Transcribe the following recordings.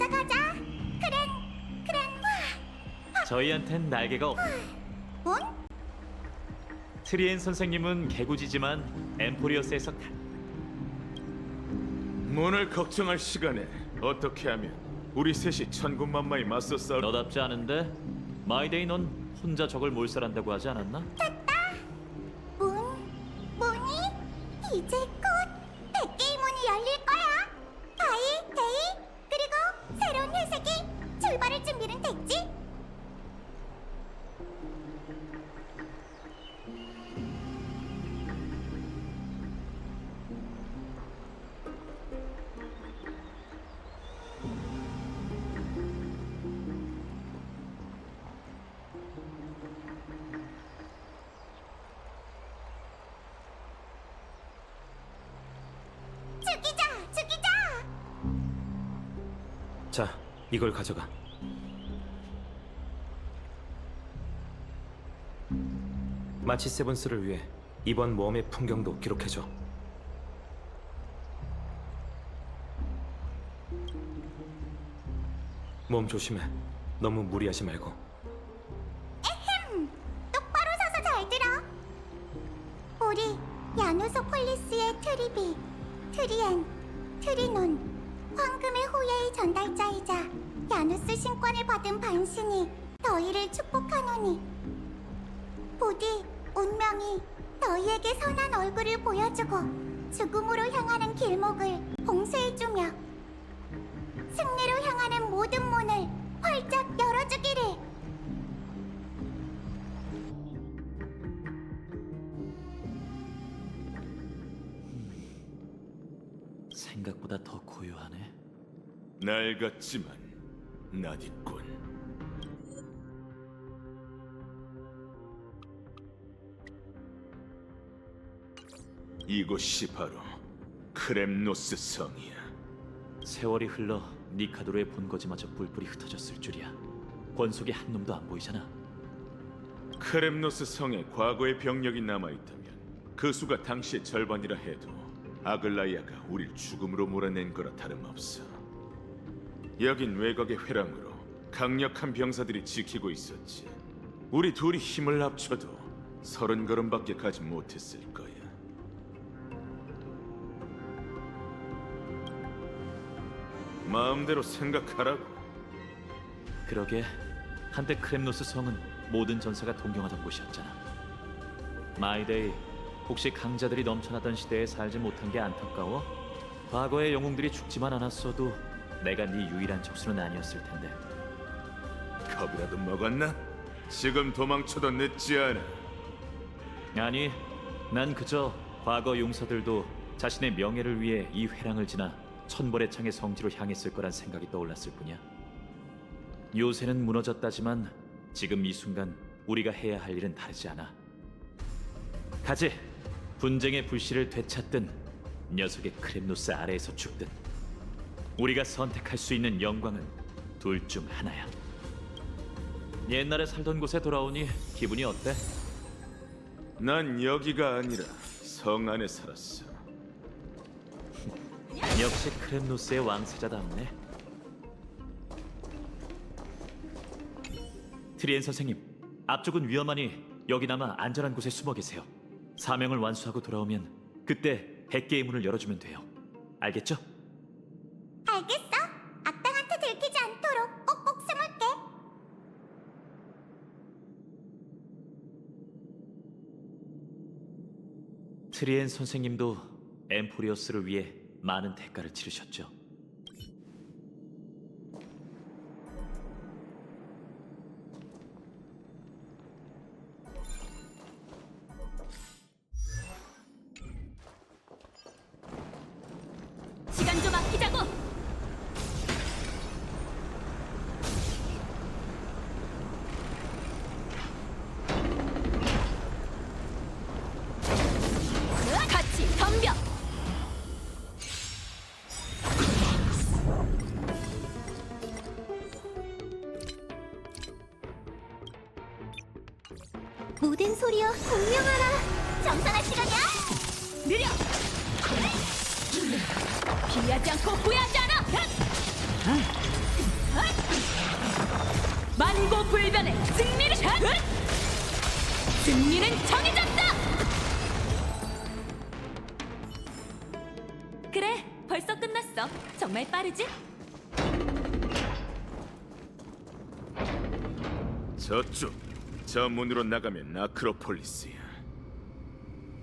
가자. 저희한텐 날개가 없. 응? 트리엔 선생님은 개구지지만 엠포리어스에서 문을 걱정할 시간에 어떻게 하면 우리 셋이 천군만마에 맞서 싸울... 너답지 않은데? 마이데이 넌 혼자 적을 몰살한다고 하지 않았나? 문이 이제 곧 100개의 문이 열릴 거야. 바이, 데이, 그리고 새로운 회색이 출발할 준비는 됐지? 죽이자! 자, 이걸 가져가. 마치 세븐스를 위해 이번 모험의 풍경도 기록해줘. 몸 조심해. 너무 무리하지 말고. 똑바로 서서 잘 들어. 우리 야누소폴리스의 트리비, 트리엔, 트리논, 황금의 호야의 전달자이자 야누스 신권을 받은 반신이 너희를 축복하노니 부디 운명이 너희에게 선한 얼굴을 보여주고 죽음으로 향하는 길목을 봉쇄해주며 승리로 향하는 모든 문을 활짝 열어주기를. 생각보다 더 고요하네. 낡았지만 낯있군. 이곳이 바로 크렘노스 성이야. 세월이 흘러 니카도르의 본거지마저 뿔뿔이 흩어졌을 줄이야. 권속의 한 놈도 안 보이잖아. 크렘노스 성에 과거의 병력이 남아있다면 그 수가 당시의 절반이라 해도 아글라이아가 우릴 죽음으로 몰아낸 거라 다름없어. 여긴 외곽의 회랑으로 강력한 병사들이 지키고 있었지. 우리 둘이 힘을 합쳐도 30걸음밖에 가지 못했을 거야. 마음대로 생각하라고. 그러게 한때 크렘노스 성은 모든 전사가 동경하던 곳이었잖아. 마이데이, 혹시 강자들이 넘쳐나던 시대에 살지 못한 게 안타까워? 과거의 영웅들이 죽지만 않았어도 내가 네 유일한 적수는 아니었을 텐데. 겁이라도 먹었나? 지금 도망쳐도 늦지 않아. 아니, 난 그저 과거 용사들도 자신의 명예를 위해 이 회랑을 지나 천벌의 창의 성지로 향했을 거란 생각이 떠올랐을 뿐이야. 요새는 무너졌다지만 지금 이 순간 우리가 해야 할 일은 다르지 않아. 가지! 분쟁의 불씨를 되찾든 녀석의 크렘노스 아래에서 죽든 우리가 선택할 수 있는 영광은 둘 중 하나야. 옛날에 살던 곳에 돌아오니 기분이 어때? 난 여기가 아니라 성 안에 살았어. 역시 크렘노스의 왕세자답네. 트리엔 선생님, 앞쪽은 위험하니 여기나마 안전한 곳에 숨어 계세요. 사명을 완수하고 돌아오면 그때 100개의 문을 열어주면 돼요. 알겠죠? 알겠어. 악당한테 들키지 않도록 꼭꼭 숨을게. 트리엔 선생님도 엠포리어스를 위해 많은 대가를 치르셨죠. 시간 좀 아끼자고. 같이 덤벼. 모든 소리여 공명하라. 정산할 시간이야. 느려. 피하지 않고 후회하지 않아. 만고불변의 승리를 승리는 정해졌다. 그래, 벌써 끝났어. 정말 빠르지? 저쪽 저 문으로 나가면 아크로폴리스야.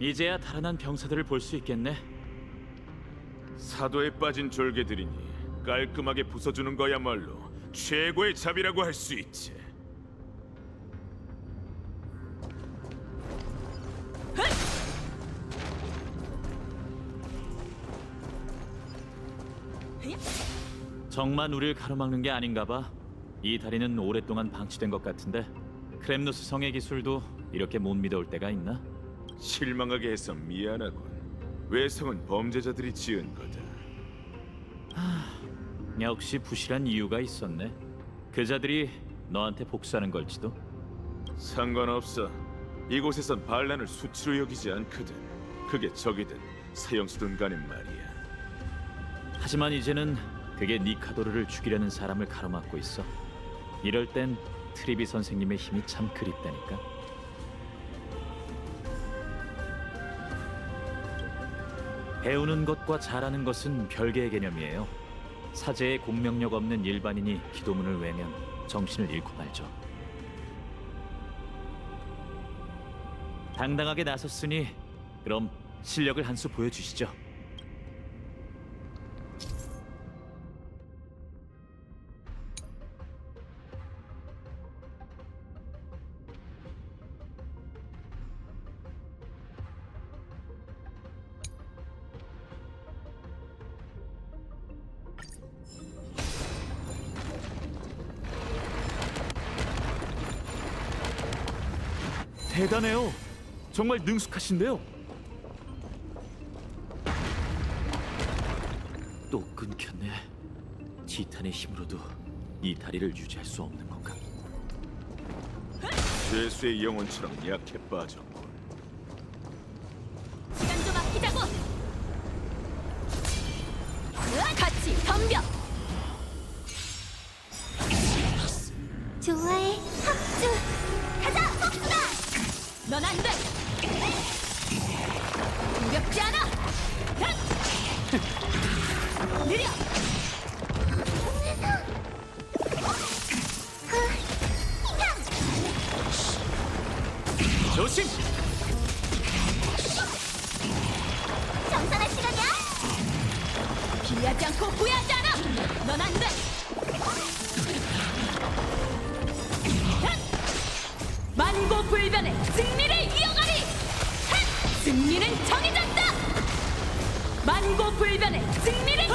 이제야 달아난 병사들을 볼 수 있겠네. 사도에 빠진 졸개들이니 깔끔하게 부숴주는 거야말로 최고의 잡이라고 할 수 있지. 정만 우릴 가로막는 게 아닌가 봐. 이 다리는 오랫동안 방치된 것 같은데 크렘노스 성의 기술도 이렇게 못 믿어올 때가 있나? 실망하게 해서 미안하군. 외성은 범죄자들이 지은 거다. 역시 부실한 이유가 있었네. 그자들이 너한테 복수하는 걸지도. 상관없어. 이곳에선 반란을 수치로 여기지 않거든. 그게 적이든 사형수든 간에 말이야. 하지만 이제는 그게 니카도르를 죽이려는 사람을 가로막고 있어. 이럴 땐 트리비 선생님의 힘이 참 그립다니까. 배우는 것과 잘하는 것은 별개의 개념이에요. 사제에 공명력 없는 일반인이 기도문을 외면 정신을 잃고 말죠. 당당하게 나섰으니 그럼 실력을 한 수 보여주시죠. 대단해요. 정말 능숙하신데요. 또 끊겼네. 티탄의 힘으로도 이 다리를 유지할 수 없는 건가? 죄수의 영혼처럼 약해 빠졌군. 시간 좀 아끼자고. 같이 덤벼. 좋아해, 합주. 가자, 복수다. 넌 안 돼. 두렵지 않아. 느려. 조심! 정산할 시간이야. 피하지 않고 후회하지 않아. 넌 안 돼. 만고불변의 승리를 이어가리. 승리는 정해졌다. 만고불변의 승리를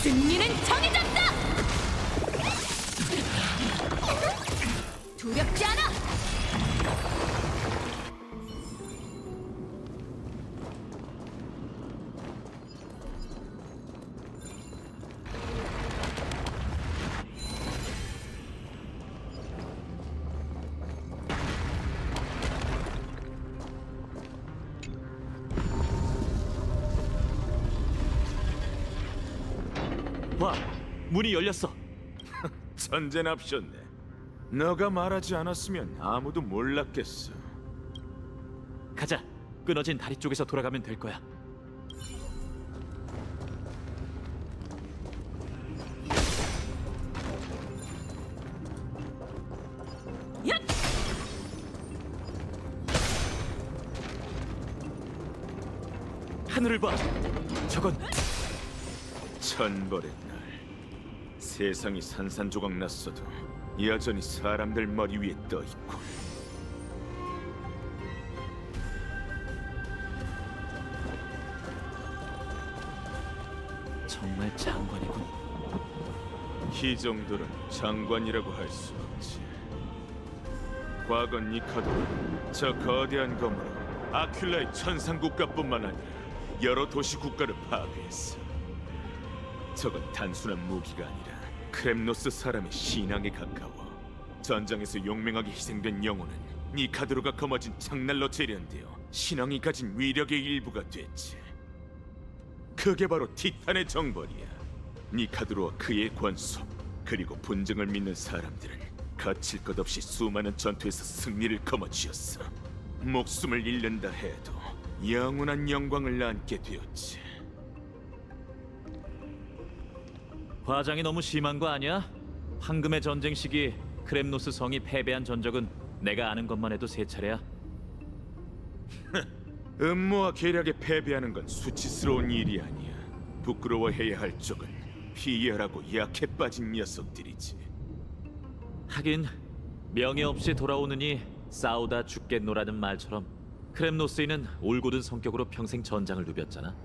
승리는 정해졌다. 두렵지 않아. 와, 문이 열렸어. 천재납셨네. 너가 말하지 않았으면 아무도 몰랐겠어. 가자. 끊어진 다리 쪽에서 돌아가면 될 거야. 얏! 하늘을 봐. 저건 천벌의 날. 세상이 산산조각 났어도 여전히 사람들 머리 위에 떠 있고. 정말 장관이군. 이 정도는 장관이라고 할 수 없지. 과거 니카도는 저 거대한 검으로 아큘라의 천상 국가뿐만 아니라 여러 도시 국가를 파괴했어. 저건 단순한 무기가 아니라 크렘노스 사람의 신앙에 가까워. 전장에서 용맹하게 희생된 영혼은 니카도르가 거머쥔 창날로 재련되어 신앙이 가진 위력의 일부가 됐지. 그게 바로 티탄의 정벌이야. 니카드로와 그의 권속 그리고 분쟁을 믿는 사람들은 거칠 것 없이 수많은 전투에서 승리를 거머쥐었어. 목숨을 잃는다 해도 영원한 영광을 안게 되었지. 과장이 너무 심한 거 아니야? 황금의 전쟁 시기 크렘노스 성이 패배한 전적은 내가 아는 것만 해도 세 차례야. 음모와 계략에 패배하는 건 수치스러운 일이 아니야. 부끄러워해야 할 쪽은 희열하고 약해 빠진 녀석들이지. 하긴 명예 없이 돌아오느니 싸우다 죽겠노라는 말처럼 크렘노스인은 올곧은 성격으로 평생 전장을 누볐잖아.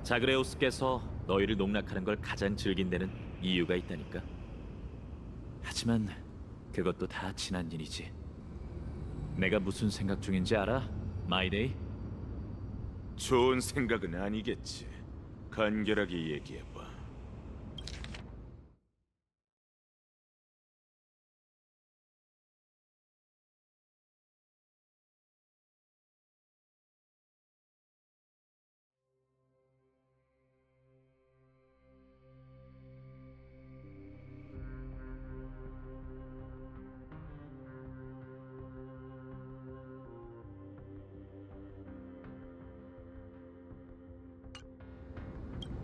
자그레우스께서 너희를 농락하는 걸 가장 즐긴 데는 이유가 있다니까. 하지만 그것도 다 지난 일이지. 내가 무슨 생각 중인지 알아? 마이데이? 좋은 생각은 아니겠지. 간결하게 얘기해봐.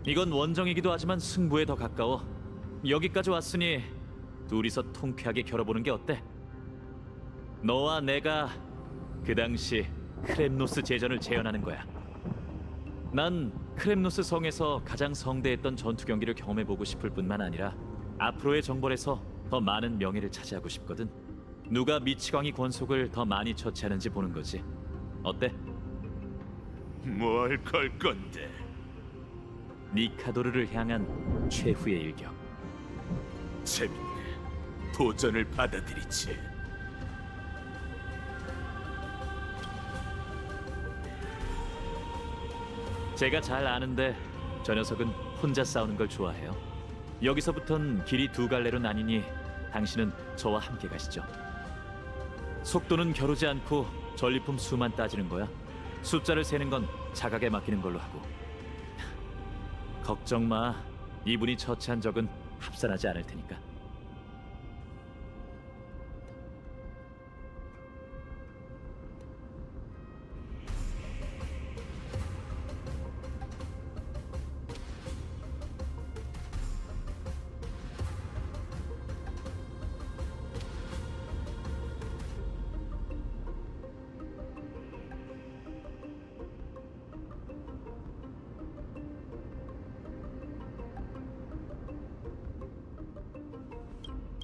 이건 원정이기도 하지만 승부에 더 가까워. 여기까지 왔으니 둘이서 통쾌하게 겨뤄보는 게 어때? 너와 내가 그 당시 크렘노스 제전을 재현하는 거야. 난 크렘노스 성에서 가장 성대했던 전투 경기를 경험해보고 싶을 뿐만 아니라 앞으로의 정벌에서 더 많은 명예를 차지하고 싶거든. 누가 미치광이 권속을 더 많이 처치하는지 보는 거지. 어때? 뭘 걸 건데? 니카도르를 향한 최후의 일격. 재밌네. 도전을 받아들이지. 제가 잘 아는데 저 녀석은 혼자 싸우는 걸 좋아해요. 여기서부턴 길이 두 갈래로 나뉘니 당신은 저와 함께 가시죠. 속도는 겨루지 않고 전리품 수만 따지는 거야. 숫자를 세는 건 자각에 맡기는 걸로 하고. 걱정 마. 이분이 처치한 적은 합산하지 않을 테니까.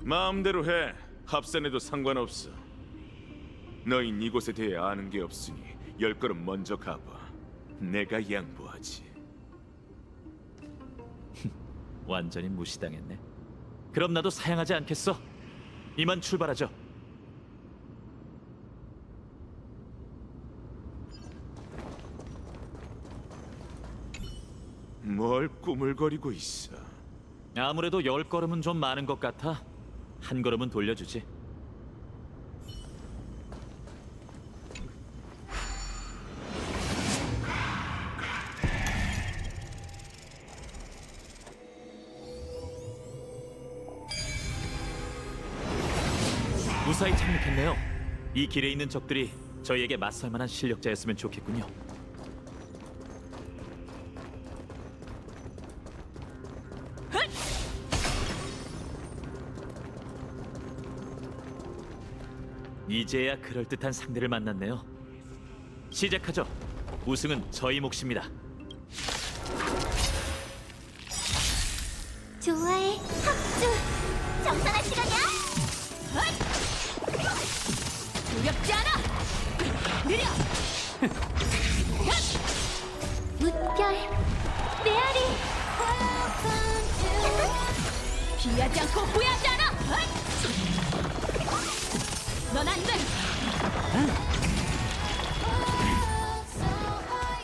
마음대로 해. 합산해도 상관없어. 너흰 이곳에 대해 아는 게 없으니 10걸음 먼저 가봐. 내가 양보하지. 완전히 무시당했네. 그럼 나도 사양하지 않겠어. 이만 출발하죠. 뭘 꾸물거리고 있어. 아무래도 10걸음은 좀 많은 것 같아. 한 걸음은 돌려주지. 무사히 착륙했네요. 이 길에 있는 적들이 저희에게 맞설 만한 실력자였으면 좋겠군요. 이제야 그럴듯한 상대를 만났네요. 시작하죠. 우승은 저희 몫입니다. 좋아해, 합주. 정산할 시간이야. 두렵지 않아. 느려. 물결, 메아리. 피하지 않고 후회하지 않아. 넌 안 돼.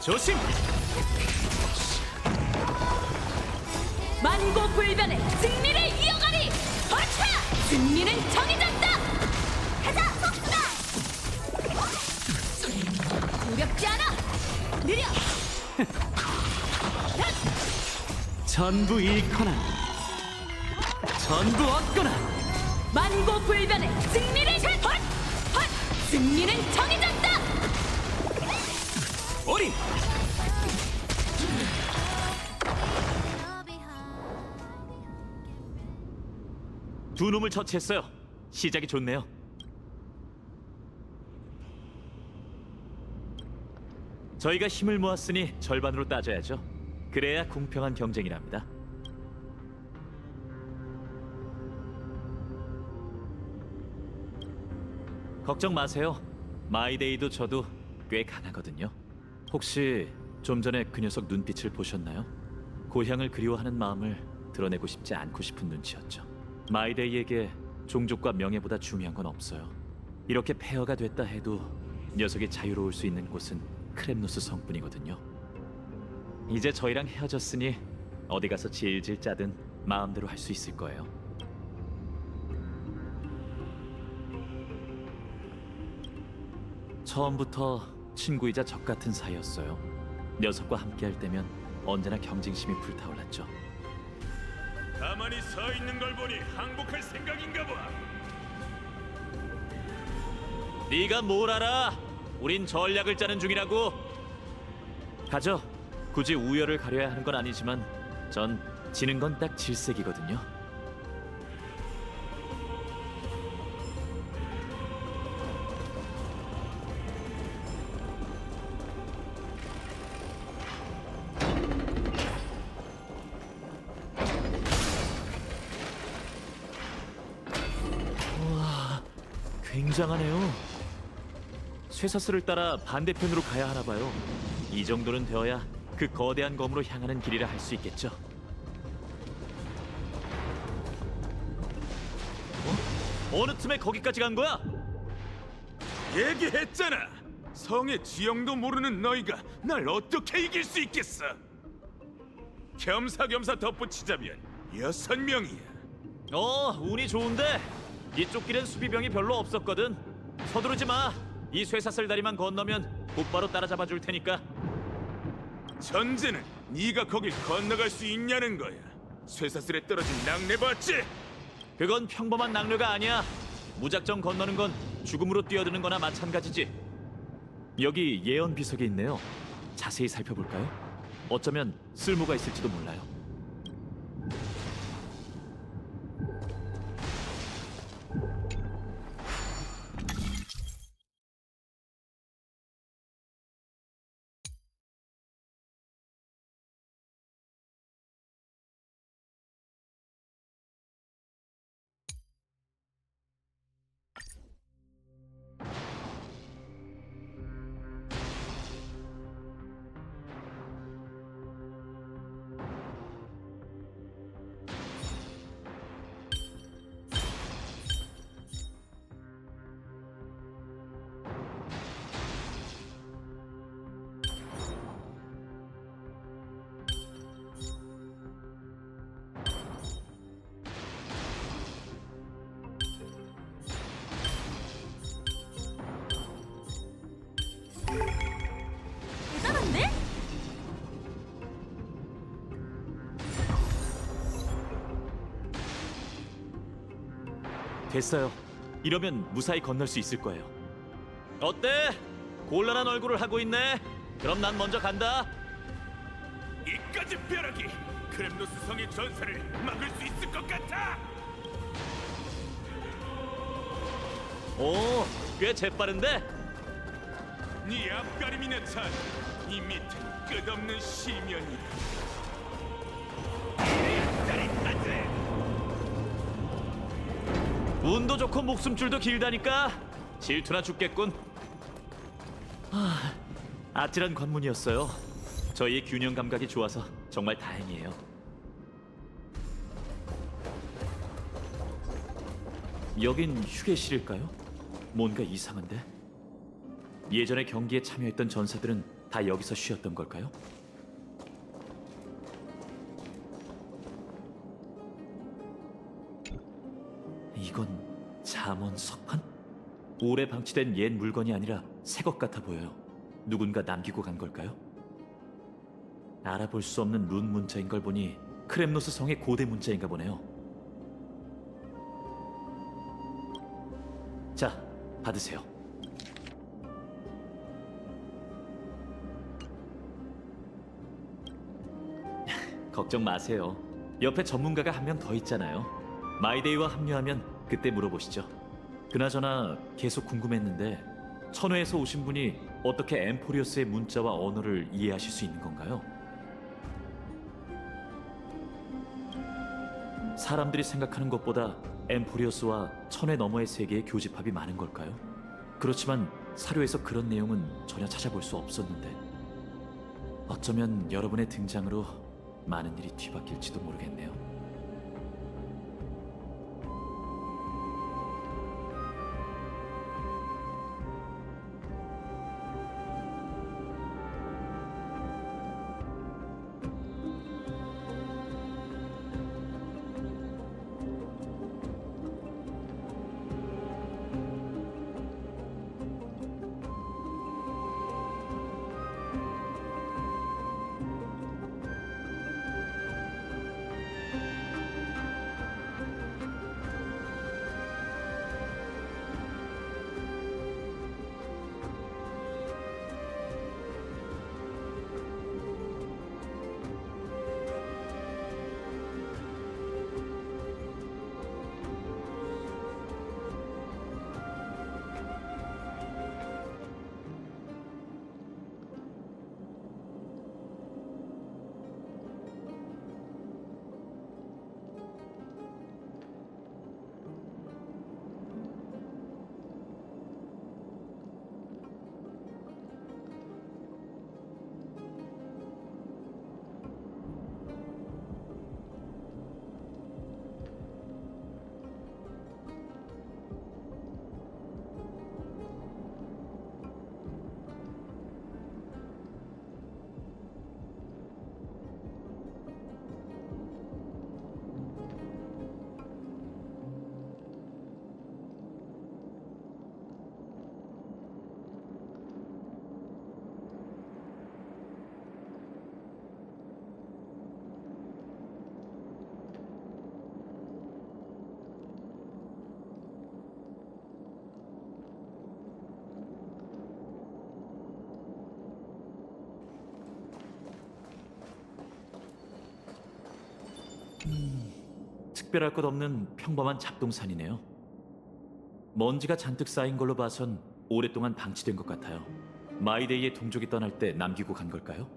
조심! 만고불변의 승리를 이어가리. 어차! 승리는 정해졌다. 가자, 복수다. 두렵지 않아. 느려. 전부 잃거나 전부 얻거나. 만고불변의 승리를 헛! 헛! 승리는 정해졌다! 어린. 두 놈을 처치했어요. 시작이 좋네요. 저희가 힘을 모았으니 절반으로 따져야죠. 그래야 공평한 경쟁이랍니다. 걱정 마세요. 마이데이도 저도 꽤 강하거든요. 혹시 좀 전에 그 녀석 눈빛을 보셨나요? 고향을 그리워하는 마음을 드러내고 싶지 않고 싶은 눈치였죠. 마이데이에게 종족과 명예보다 중요한 건 없어요. 이렇게 폐허가 됐다 해도 녀석이 자유로울 수 있는 곳은 크렘노스 성뿐이거든요. 이제 저희랑 헤어졌으니 어디 가서 질질 짜든 마음대로 할 수 있을 거예요. 처음부터 친구이자 적 같은 사이였어요. 녀석과 함께할 때면 언제나 경쟁심이 불타올랐죠. 가만히 서 있는 걸 보니 항복할 생각인가 봐. 네가 뭘 알아? 우린 전략을 짜는 중이라고. 가죠. 굳이 우열을 가려야 하는 건 아니지만 전 지는 건 딱 질색이거든요. 우와, 굉장하네요. 쇠사슬을 따라 반대편으로 가야 하나 봐요. 이 정도는 되어야 그 거대한 검으로 향하는 길이라 할 수 있겠죠. 어느 틈에 거기까지 간 거야? 얘기했잖아. 성의 지형도 모르는 너희가 날 어떻게 이길 수 있겠어? 겸사겸사 덧붙이자면 6명이야. 운이 좋은데 이쪽 길엔 수비병이 별로 없었거든. 서두르지 마. 이 쇠사슬 다리만 건너면 곧바로 따라잡아 줄 테니까. 전제는 네가 거길 건너갈 수 있냐는 거야. 쇠사슬에 떨어진 낙뢰 봤지? 그건 평범한 낙뢰가 아니야. 무작정 건너는 건 죽음으로 뛰어드는 거나 마찬가지지. 여기 예언 비석이 있네요. 자세히 살펴볼까요? 어쩌면 쓸모가 있을지도 몰라요. 대단한데? 됐어요. 이러면 무사히 건널 수 있을 거예요. 어때? 곤란한 얼굴을 하고 있네. 그럼 난 먼저 간다. 이까지 벼락이 크렘노스 성의 전사를 막을 수 있을 것 같아. 오, 꽤 재빠른데? 네 앞가림이나 잘. 이 밑은 끝없는 시면이다. 운도 좋고 목숨줄도 길다니까 질투나 죽겠군. 아찔한 관문이었어요. 저희의 균형 감각이 좋아서 정말 다행이에요. 여긴 휴게실일까요? 뭔가 이상한데? 예전에 경기에 참여했던 전사들은 다 여기서 쉬었던 걸까요? 이건 잠원 석판? 오래 방치된 옛 물건이 아니라 새 것 같아 보여요. 누군가 남기고 간 걸까요? 알아볼 수 없는 룬 문자인 걸 보니 크렘노스 성의 고대 문자인가 보네요. 받으세요. 걱정 마세요. 옆에 전문가가 한 명 더 있잖아요. 마이데이와 합류하면 그때 물어보시죠. 그나저나 계속 궁금했는데 천회에서 오신 분이 어떻게 엠포리오스의 문자와 언어를 이해하실 수 있는 건가요? 사람들이 생각하는 것보다 엠포리오스와 천회 너머의 세계에 교집합이 많은 걸까요? 그렇지만 사료에서 그런 내용은 전혀 찾아볼 수 없었는데 어쩌면 여러분의 등장으로 많은 일이 뒤바뀔지도 모르겠네요. 특별할 것 없는 평범한 잡동산이네요. 먼지가 잔뜩 쌓인 걸로 봐선 오랫동안 방치된 것 같아요. 마이데이의 동족이 떠날 때 남기고 간 걸까요?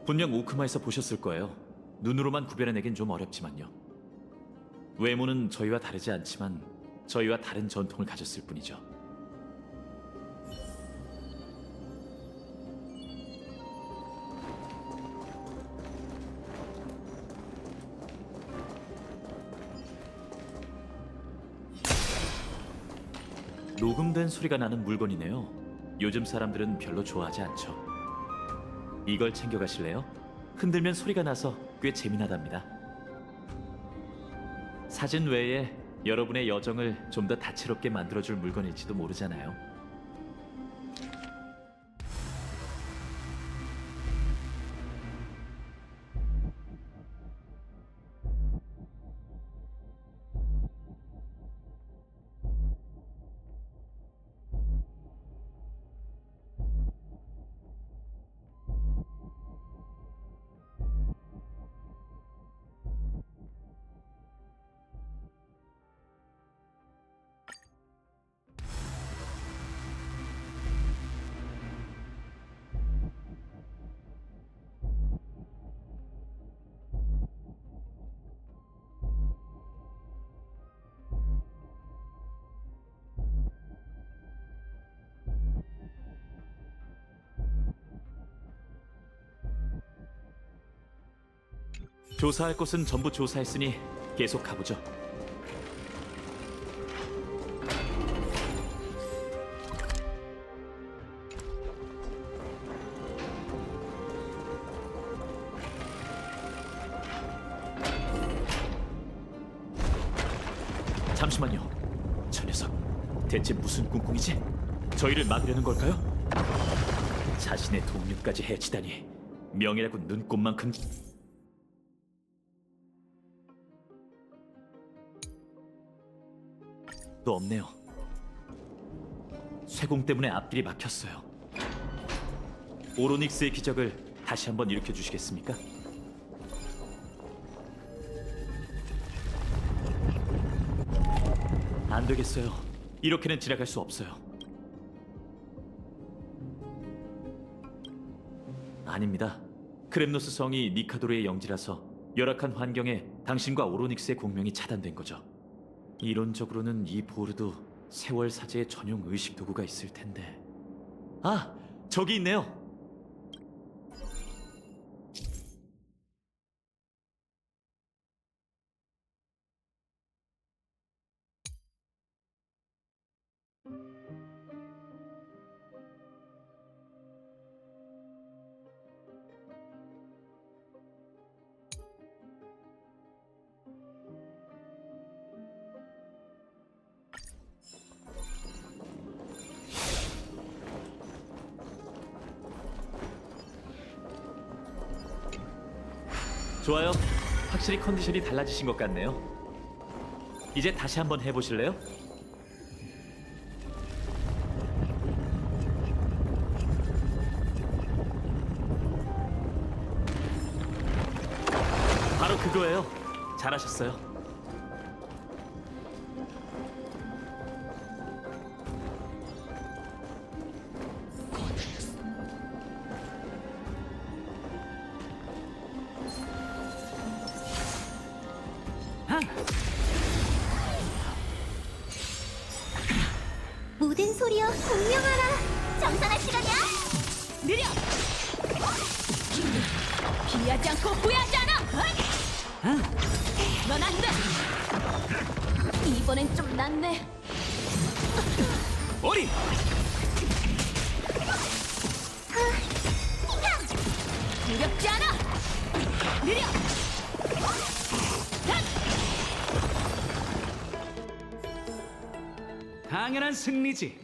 분명 오크마에서 보셨을 거예요. 눈으로만 구별해내긴 좀 어렵지만요. 외모는 저희와 다르지 않지만 저희와 다른 전통을 가졌을 뿐이죠. 녹음된 소리가 나는 물건이네요. 요즘 사람들은 별로 좋아하지 않죠. 이걸 챙겨가실래요? 흔들면 소리가 나서 꽤 재미나답니다. 사진 외에 여러분의 여정을 좀 더 다채롭게 만들어줄 물건일지도 모르잖아요. 조사할 곳은 전부 조사했으니 계속 가보죠. 잠시만요. 저 녀석 대체 무슨 꿍꿍이지? 저희를 막으려는 걸까요? 자신의 동료까지 해치다니 명예라고 눈꼽만큼... 것도 없네요. 쇠공 때문에 앞길이 막혔어요. 오로닉스의 기적을 다시 한번 일으켜 주시겠습니까? 안 되겠어요. 이렇게는 지나갈 수 없어요. 아닙니다. 크렘노스 성이 니카도르의 영지라서 열악한 환경에 당신과 오로닉스의 공명이 차단된 거죠. 이론적으로는 이 보르도 세월 사제의 전용 의식 도구가 있을 텐데. 아, 저기 있네요. 좋아요. 확실히 컨디션이 달라지신 것 같네요. 이제 다시 한번 해보실래요? 바로 그거예요. 잘하셨어요. 모든 소리여 공명하라. 정산할 시간이야. 느려! 피하지 않고 후회하지 않아! 넌 안 돼! 이번엔 좀 낫네. 어리! 두렵지 않아! 느려! 당연한 승리지.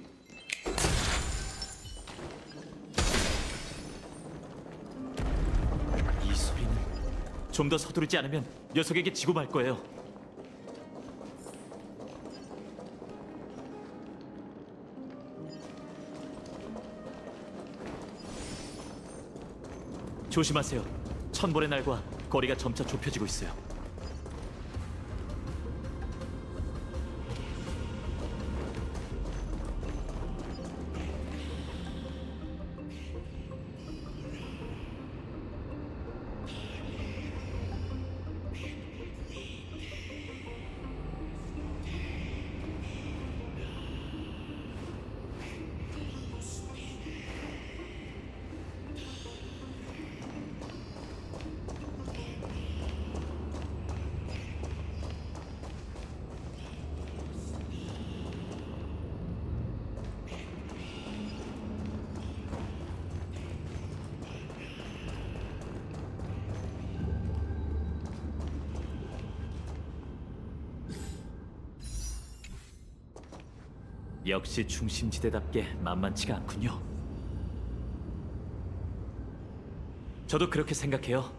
이 소리는 좀 더 서두르지 않으면 녀석에게 지고 말 거예요. 조심하세요. 천벌의 날과 거리가 점차 좁혀지고 있어요. 역시 중심지대답게 만만치가 않군요. 저도 그렇게 생각해요.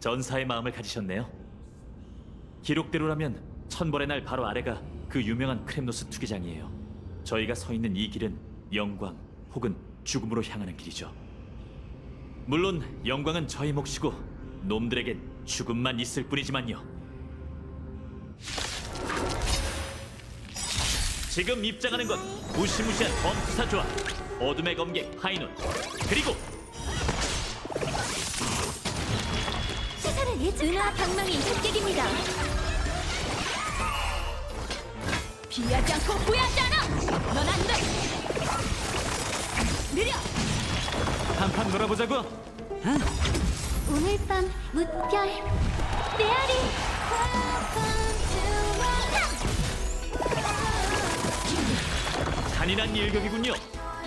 전사의 마음을 가지셨네요. 기록대로라면 천벌의 날 바로 아래가 그 유명한 크렘노스 투기장이에요. 저희가 서 있는 이 길은 영광 혹은 죽음으로 향하는 길이죠. 물론 영광은 저희 몫이고 놈들에겐 죽음만 있을 뿐이지만요. 지금 입장하는 건 무시무시한 범투사 조합, 어둠의 검객 파이논, 그리고 시선을 은하 방망이 흑객입니다. 피하지 않고 후회하지 않아! 넌 안 돼! 느려! 한판 놀아보자고. 오늘 밤 무별 메아리. 잔인한 일격이군요.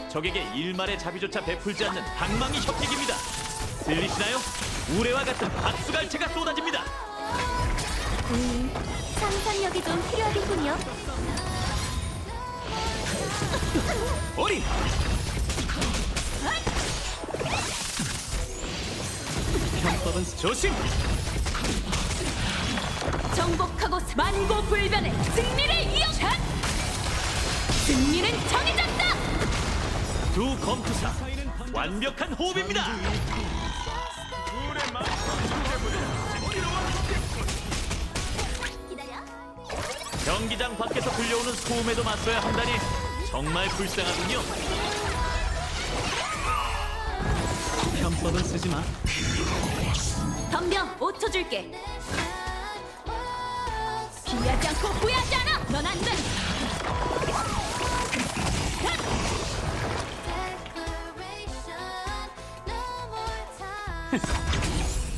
적에게 일말의 자비조차 베풀지 않는 방망이 협객입니다. 들리시나요? 우레와 같은 박수갈채가 쏟아집니다. 상상력이 좀 필요하겠군요. 어리! 편법은 조심! 정복하고 만고불변의 승리를 이어찬! 승리는 정해졌다. 두 검투사 완벽한 호흡입니다. 둘의 마음 기다려. 경기장 밖에서 들려오는 소음에도 맞서야 한다니 정말 불쌍하군요. 편법은 쓰지 마. 덤벼 5초 줄게. 피하지 않고 후회하지 않아. 넌 안 돼.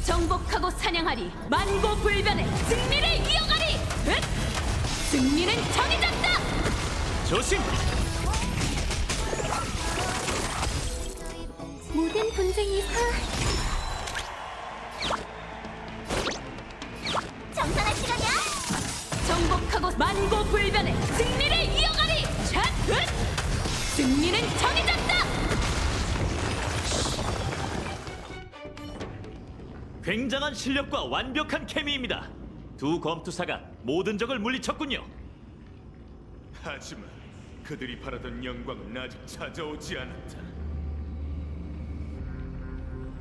정복하고 사냥하리. 만고불변의 승리를 이어가리. 승리는 정해졌다. 조심. 모든 분쟁이 정산할 시간이야. 정복하고 만고불변의 승리를 이어가리. 샷! 승리는 정해졌다. 굉장한 실력과 완벽한 케미입니다. 두 검투사가 모든 적을 물리쳤군요. 하지만 그들이 바라던 영광은 아직 찾아오지 않았다.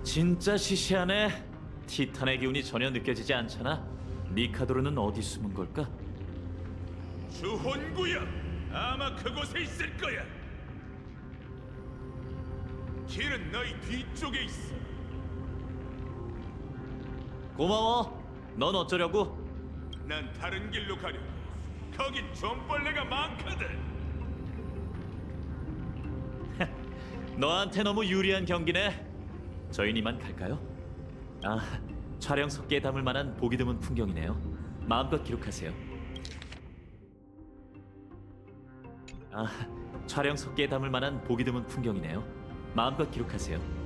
진짜 시시하네. 티탄의 기운이 전혀 느껴지지 않잖아. 미카도르는 어디 숨은 걸까? 주혼구야, 아마 그곳에 있을 거야. 길은 너희 뒤쪽에 있어. 고마워. 넌 어쩌려고? 난 다른 길로 가려고. 거긴 좀벌레가 많거든. 너한테 너무 유리한 경기네. 저희는 이만 갈까요? 아, 촬영 속기에 담을 만한 보기 드문 풍경이네요. 마음껏 기록하세요. 아, 촬영 속기에 담을 만한 보기 드문 풍경이네요. 마음껏 기록하세요.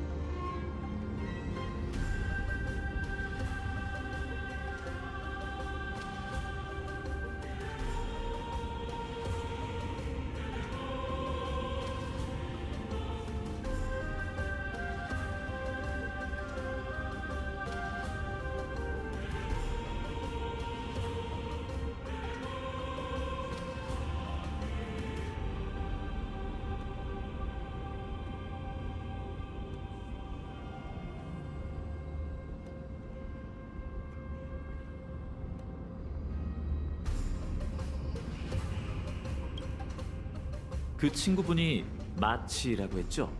그 친구분이 마치라고 했죠?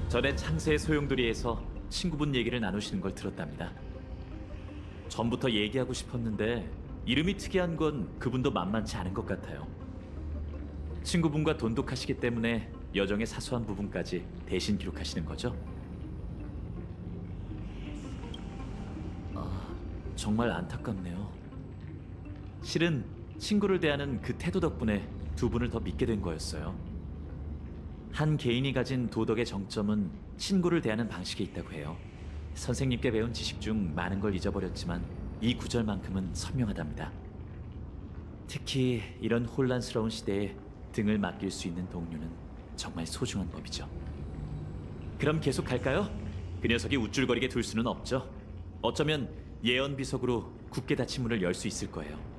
전에 창세의 소용돌이에서 친구분 얘기를 나누시는 걸 들었답니다. 전부터 얘기하고 싶었는데 이름이 특이한 건 그분도 만만치 않은 것 같아요. 친구분과 돈독하시기 때문에 여정의 사소한 부분까지 대신 기록하시는 거죠? 아, 정말 안타깝네요. 실은 친구를 대하는 그 태도 덕분에 두 분을 더 믿게 된 거였어요. 한 개인이 가진 도덕의 정점은 친구를 대하는 방식에 있다고 해요. 선생님께 배운 지식 중 많은 걸 잊어버렸지만 이 구절만큼은 선명하답니다. 특히 이런 혼란스러운 시대에 등을 맡길 수 있는 동료는 정말 소중한 법이죠. 그럼 계속 갈까요? 그 녀석이 우쭐거리게 둘 수는 없죠. 어쩌면 예언 비석으로 굳게 닫힌 문을 열 수 있을 거예요.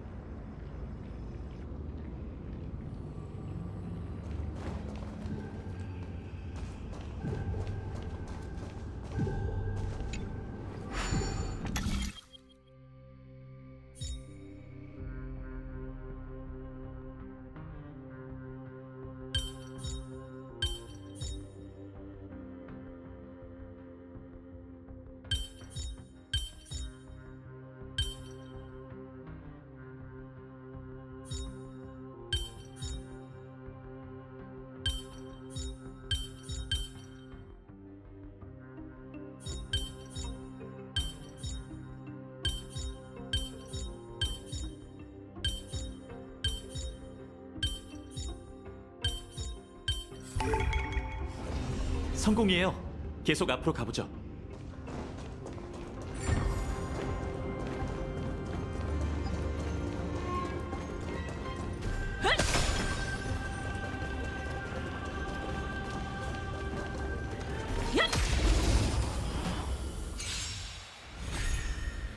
성공이에요. 계속 앞으로 가보죠.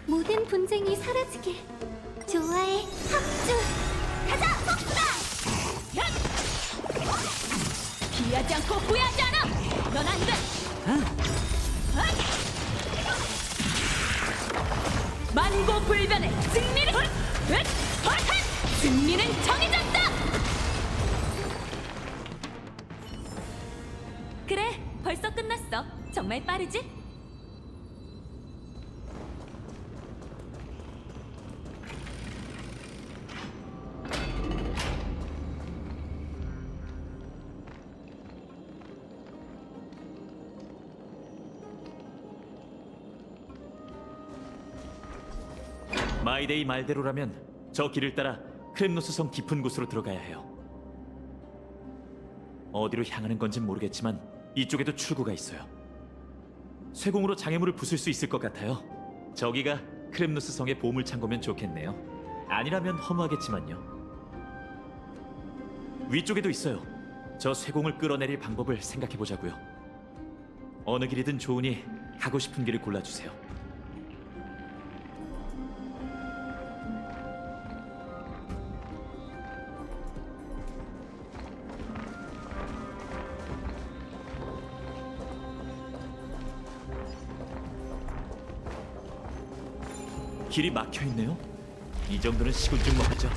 모든 분쟁이 사라지길. 좋아해 합주 가자 폭사 피하지 않고 후회하지 않아. 넌 안 돼. 만고불변의 승리를. 승리는 정해졌다. 그래, 벌써 끝났어. 정말 빠르지? 마이데이 말대로라면 저 길을 따라 크렘노스 성 깊은 곳으로 들어가야 해요. 어디로 향하는 건진 모르겠지만 이쪽에도 출구가 있어요. 쇠공으로 장애물을 부술 수 있을 것 같아요. 저기가 크렘노스 성의 보물 창고면 좋겠네요. 아니라면 허무하겠지만요. 위쪽에도 있어요. 저 쇠공을 끌어내릴 방법을 생각해 보자고요. 어느 길이든 좋으니 가고 싶은 길을 골라주세요. 길이 막혀 있네요. 이 정도는 식은 죽 먹었죠.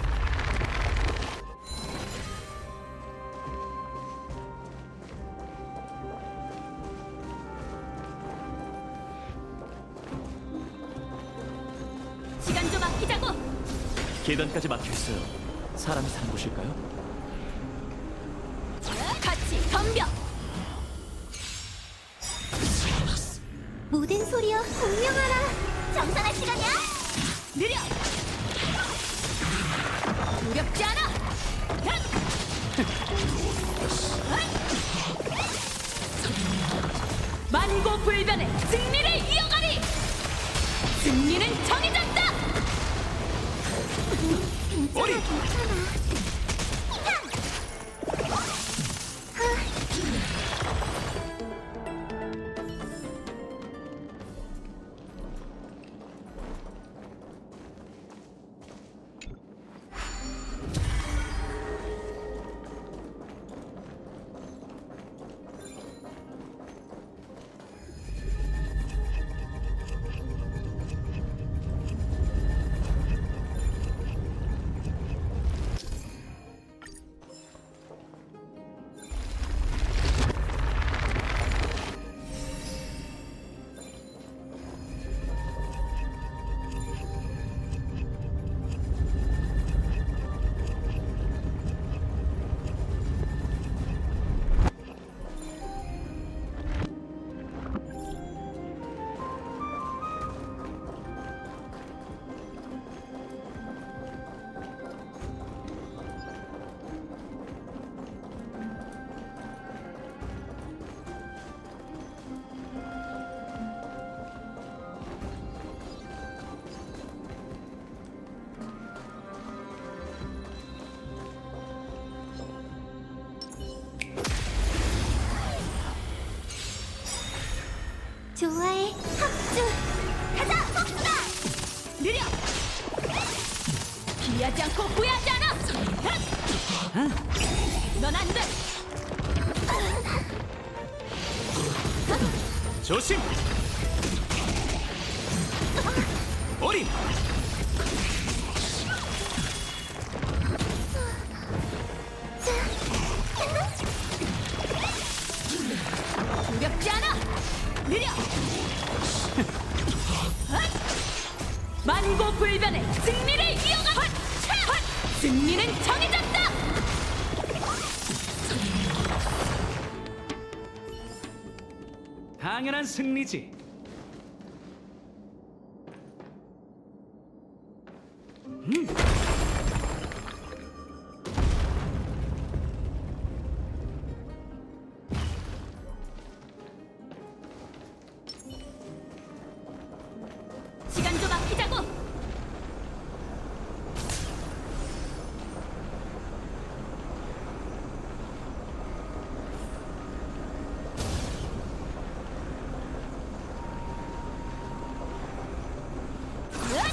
시간 좀 아끼자고. 계단까지 막혀 있어요. 사람이 사는 곳일까요? 같이 덤벼. 모든 소리여 공명하라 정산할 시간이야 느려. 두렵지 않아. 만고불변의 승리를 이어가리. 승리는 정해졌다. 괜찮아 좋아해 합주 가자 폭사 느려. 피하지 않고 후회하지 않아. 넌 안 돼. 조심! 어린! 두렵지 않아. 느려. 만고불변의 승리를 이어가. 승리는 정해졌다. 당연한 승리지. 시간 좀 아끼자고.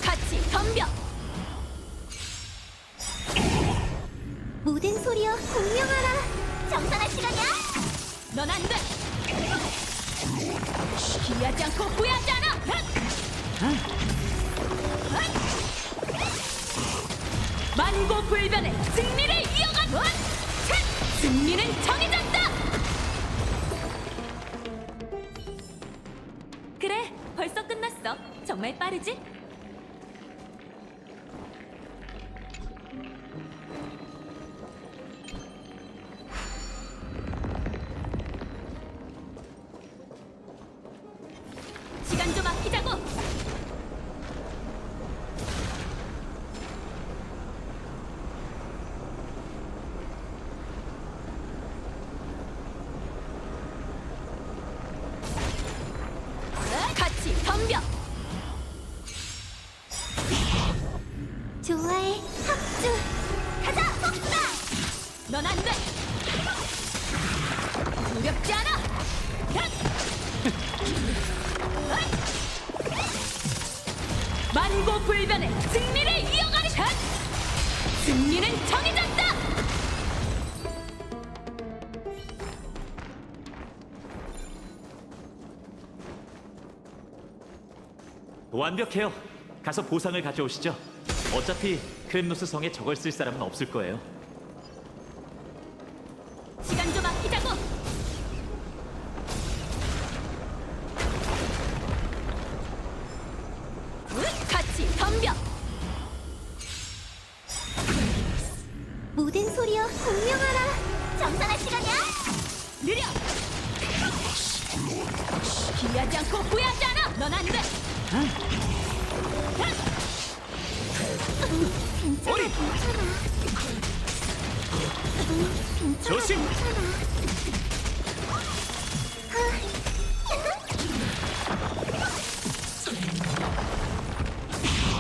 같이 덤벼. 넌 안 돼. 피하지 않고 후회하지 않아. 만고불변의 승리를 이어가. 승리는 정해졌다. 그래, 벌써 끝났어. 정말 빠르지? 시간 좀 아끼자고. 같이 덤벼. 좋아해, 합주. 가자, 복수다. 넌 안 돼. 두렵지 않아. 만고불변의 승리를 이어가리. 승리는 정해졌다. 완벽해요. 가서 보상을 가져오시죠. 어차피 크렘노스 성에 저걸 쓸 사람은 없을 거예요. 시간 좀 아끼자고. 같이 덤벼. 모든 소리여 공명하라. 정산할 시간이야. 느려. 피하지 않고 후회하지 않아. 넌 안 돼. 괜찮아, 괜찮아. 괜찮아, 조심!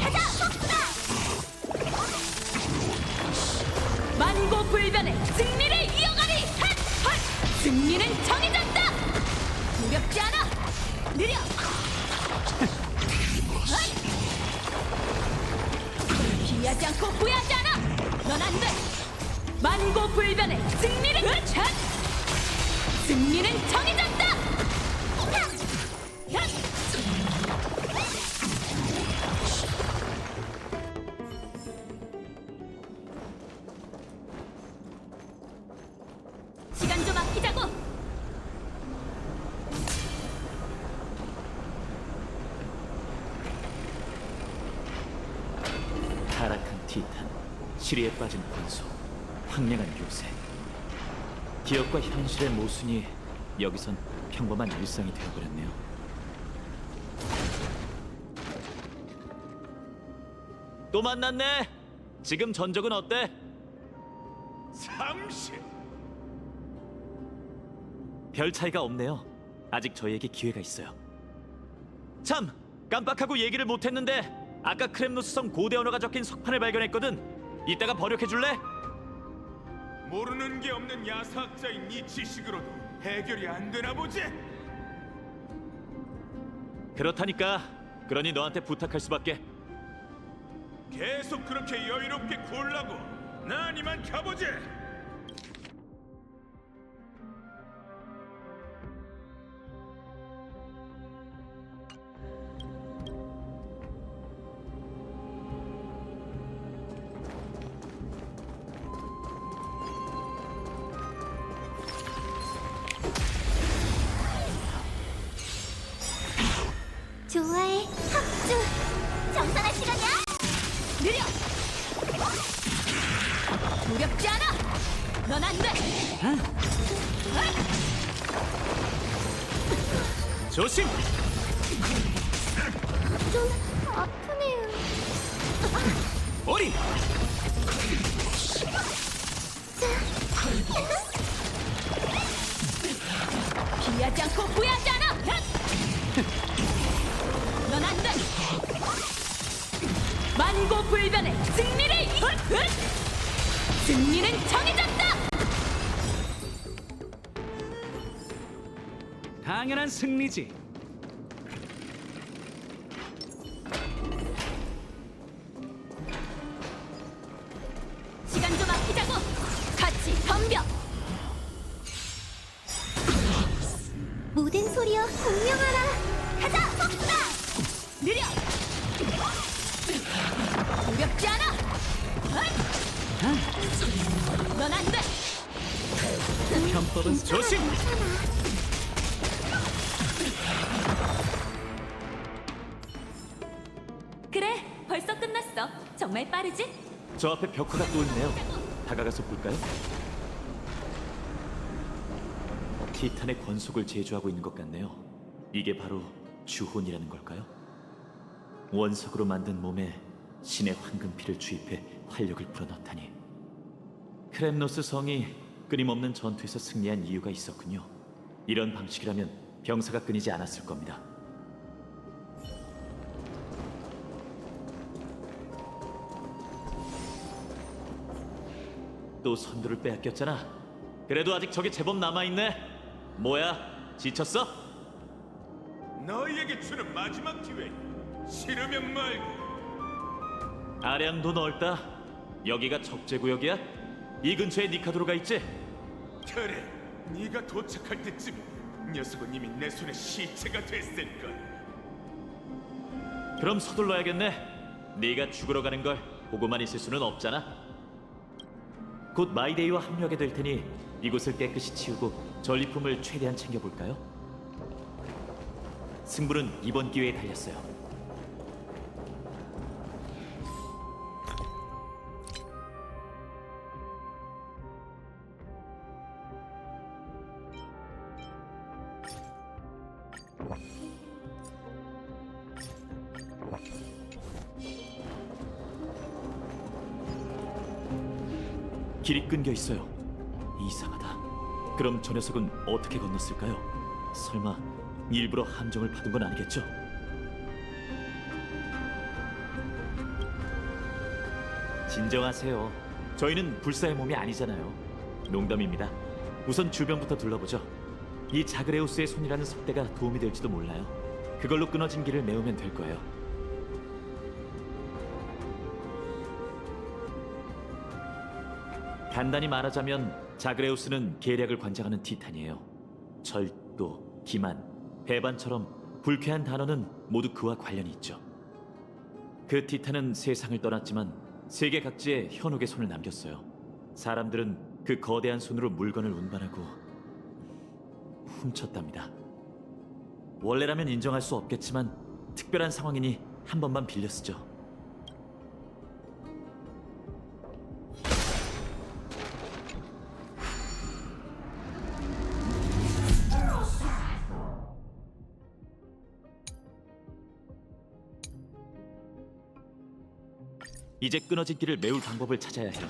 가자, 복수다. 만고불변의 승리를 이어가리. 승리는 정해졌다. 두렵지 않아. 느려. 피하지 않고 후회하지 않아. 넌 안 돼. 만고불변의 승리를. 승리는 정해졌다. 시간 좀 아끼자고. 타락한 티탄, 시리에 빠진 권소, 황량한 요새. 기억과 현실의 모순이 여기선 평범한 일상이 되어버렸네요. 또 만났네. 지금 전적은 어때? 30! 별 차이가 없네요. 아직 저희에게 기회가 있어요. 참! 깜빡하고 얘기를 못했는데 아까 크렘노스 성 고대 언어가 적힌 석판을 발견했거든. 이따가 번역해줄래? 모르는 게 없는 야사학자인 네 지식으로도 해결이 안 되나 보지? 그렇다니까. 그러니 너한테 부탁할 수밖에. 계속 그렇게 여유롭게 굴라고. 난 이만 가보지. 좋아해, 합주. 정산할 시간이야. 느려. 두렵지 않아. 넌 안 돼. 조심! 좀 아프네요. 어린! 피하지 않고 후회하지 않아. 넌 안 돼. 만고불변의 승리를. 승리는 정해졌다. 당연한 승리지. 시간 좀 아끼자고. 같이 덤벼. 넌 안 돼. 편법은 조심. 그래, 벌써 끝났어. 정말 빠르지? 저 앞에 벽화가 또 있네요. 다가가서 볼까요? 티탄의 권속을 제조하고 있는 것 같네요. 이게 바로 주혼이라는 걸까요? 원석으로 만든 몸에 신의 황금피를 주입해 활력을 불어넣다니. 크렘노스 성이 끊임없는 전투에서 승리한 이유가 있었군요. 이런 방식이라면 병사가 끊이지 않았을 겁니다. 또 선두를 빼앗겼잖아. 그래도 아직 저기 제법 남아있네. 뭐야, 지쳤어? 너희에게 주는 마지막 기회. 싫으면 말고. 아량도 넓다. 여기가 적재구역이야? 이 근처에 니카도로가 있지? 그래, 네가 도착할 때쯤 녀석은 이미 내 손에 시체가 됐을걸. 그럼 서둘러야겠네. 네가 죽으러 가는 걸 보고만 있을 수는 없잖아. 곧 마이데이와 합류하게 될 테니 이곳을 깨끗이 치우고 전리품을 최대한 챙겨볼까요? 승부는 이번 기회에 달렸어요. 길이 끊겨 있어요. 이상하다. 그럼 저 녀석은 어떻게 건넜을까요? 설마 일부러 함정을 받은 건 아니겠죠? 진정하세요. 저희는 불사의 몸이 아니잖아요. 농담입니다. 우선 주변부터 둘러보죠. 이 자그레우스의 손이라는 석대가 도움이 될지도 몰라요. 그걸로 끊어진 길을 메우면 될 거예요. 간단히 말하자면 자그레우스는 계략을 관장하는 티탄이에요. 절도, 기만, 배반처럼 불쾌한 단어는 모두 그와 관련이 있죠. 그 티탄은 세상을 떠났지만 세계 각지에 현혹의 손을 남겼어요. 사람들은 그 거대한 손으로 물건을 운반하고 훔쳤답니다. 원래라면 인정할 수 없겠지만 특별한 상황이니 한 번만 빌려 쓰죠. 이제 끊어진 길을 메울 방법을 찾아야 해요.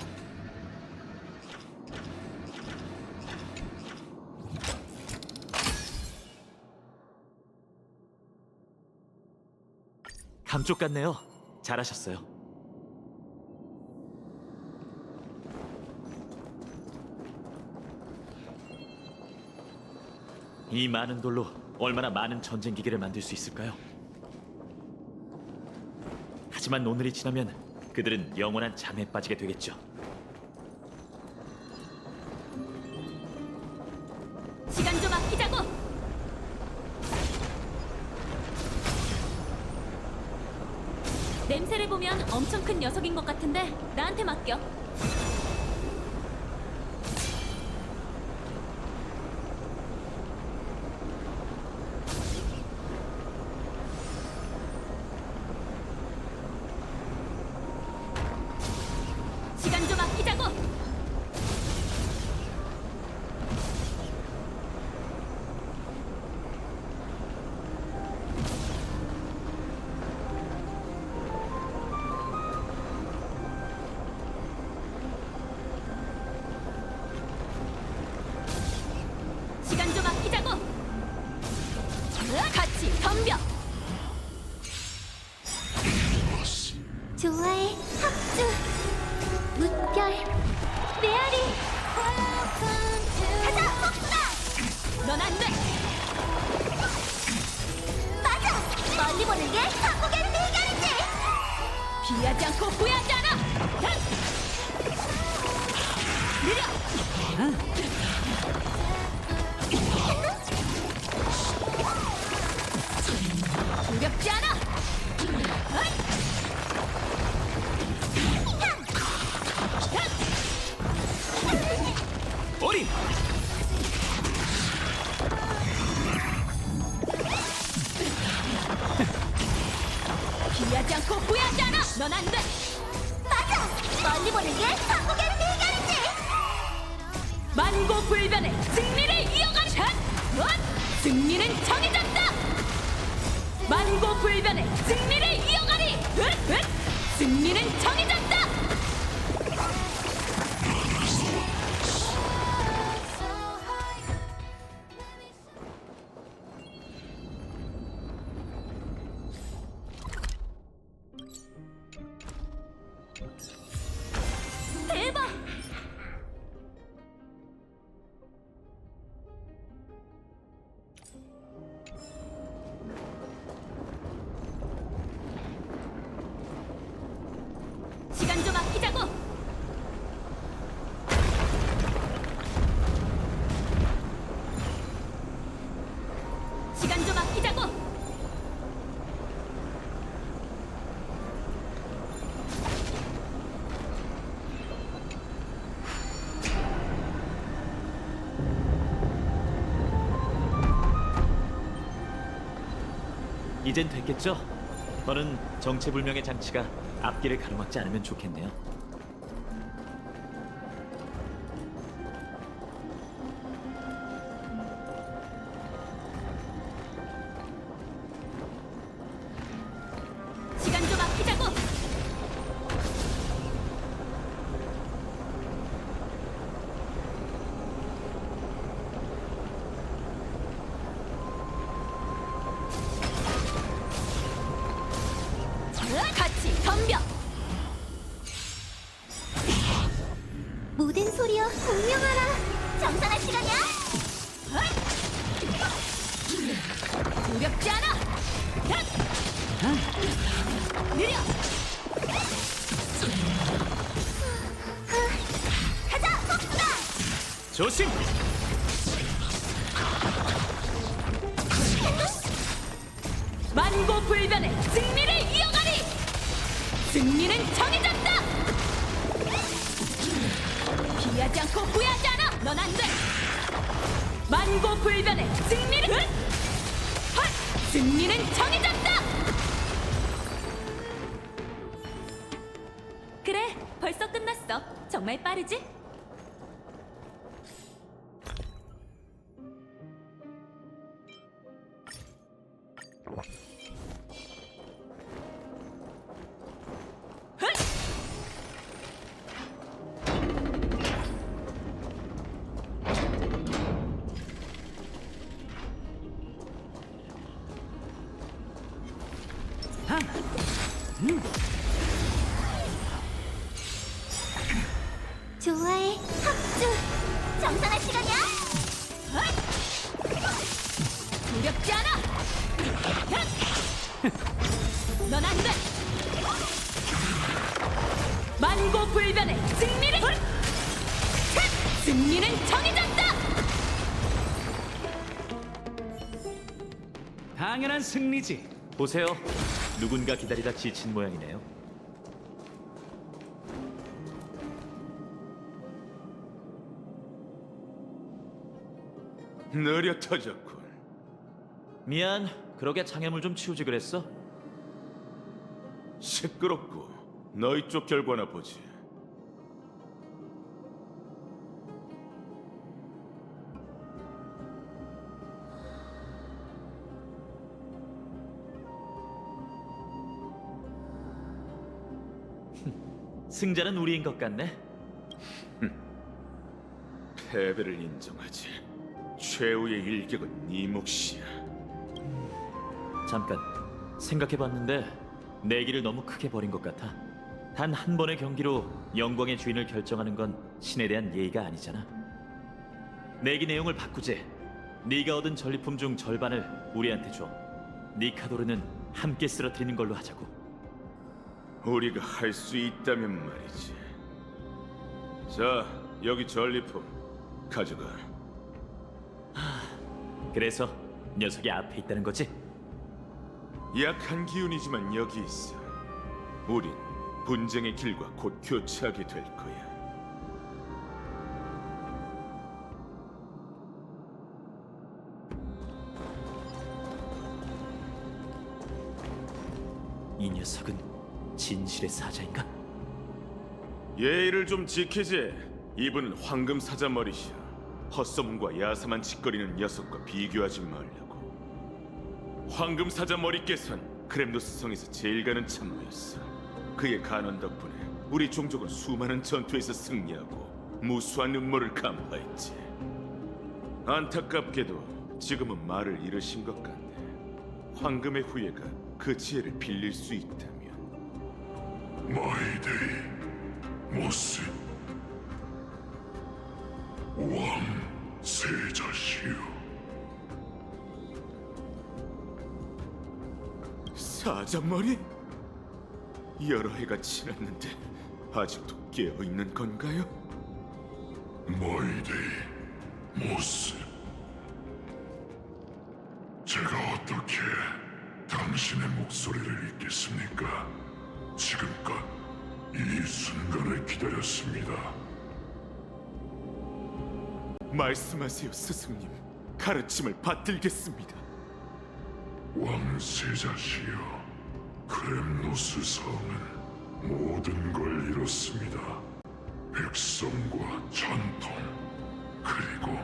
감쪽 같네요. 잘하셨어요. 이 많은 돌로 얼마나 많은 전쟁 기계를 만들 수 있을까요? 하지만 오늘이 지나면 그들은 영원한 잠에 빠지게 되겠죠. 시간 좀 아끼자고. 냄새를 보면 엄청 큰 녀석인 것 같은데 나한테 맡겨. 시간 좀 아끼자고. 시간 좀 아끼자고. 같이 덤벼. 좋아해 합주 무별 메아리 가자 복수다. 넌 안 돼. 맞아 멀리 보는 게 한국의 비결이지. 피하지 않고 후회하지 않아. 느려. 두렵지 않아. 포기하지 않고 후회하지 않아. 넌 안 돼. 맞아! 멀리 보는 게 한국의 비결이지! 만고불변의 승리를 이어가리. 샷! 원! 승리는 정해졌다. 만고불변의 승리를 이어가리. 승리는 정해졌다. 대박! 시간 좀 아끼자고. 시간 좀 아끼자고. 이젠 됐겠죠? 너는 정체불명의 장치가 앞길을 가로막지 않으면 좋겠네요. 시간 좀 아끼자고. 같이 덤벼. 모든 소리여 공명하라! 정산할 시간이야! 두렵지 않아. 야! 느려. 가자! 복수다! 조심. 만고불변의 승리를 이어가리. 승리는 정해졌다. 피하지 않고 후회하지 않아. 넌 안 돼. 만고불변의 승리를. 헛! 승리는 정해졌다. 그래, 벌써 끝났어. 정말 빠르지? 좋아해, 합주! 정산할 시간이야! 두렵지 않아. 넌 안 돼. 만고불변의 승리를. 승리는 정해졌다. 당연한 승리지. 보세요. 누군가 기다리다 지친 모양이네요. 느려 터졌군. 미안. 그러게 장애물 좀 치우지 그랬어? 시끄럽고 너희 쪽 결과나 보지. 승자는 우리인 것 같네. 패배를 인정하지. 최후의 일격은 네 몫이야. 잠깐 생각해봤는데 내기를 너무 크게 버린 것 같아. 단 한 번의 경기로 영광의 주인을 결정하는 건 신에 대한 예의가 아니잖아. 내기 내용을 바꾸지. 네가 얻은 전리품 중 절반을 우리한테 줘. 니카도르는 함께 쓰러뜨리는 걸로 하자고. 우리가 할 수 있다면 말이지. 자, 여기 전리품 가져가. 그래서 녀석이 앞에 있다는 거지? 약한 기운이지만 여기 있어. 우린 분쟁의 길과 곧 교차하게 될 거야. 이 녀석은 진실의 사자인가? 예의를 좀 지키지. 이분은 황금 사자머리시야. 헛소문과 야사만 짓거리는 녀석과 비교하지 말라고. 황금 사자머리께서는 크렘노스 성에서 제일 가는 참모였어. 그의 간원 덕분에 우리 종족은 수많은 전투에서 승리하고 무수한 음모를 간파했지. 안타깝게도 지금은 말을 잃으신 것 같네. 황금의 후예가 그 지혜를 빌릴 수 있다면. 마이데이 모스 왕 세자시여. 사자머리? 여러 해가 지났는데 아직도 깨어있는 건가요? 마이데이 모스, 제가 어떻게 당신의 목소리를 잊겠습니까? 지금껏 이 순간을 기다렸습니다. 말씀하세요, 스승님. 가르침을 받들겠습니다. 왕세자시여, 크렘노스 성은 모든 걸 잃었습니다. 백성과 전통, 그리고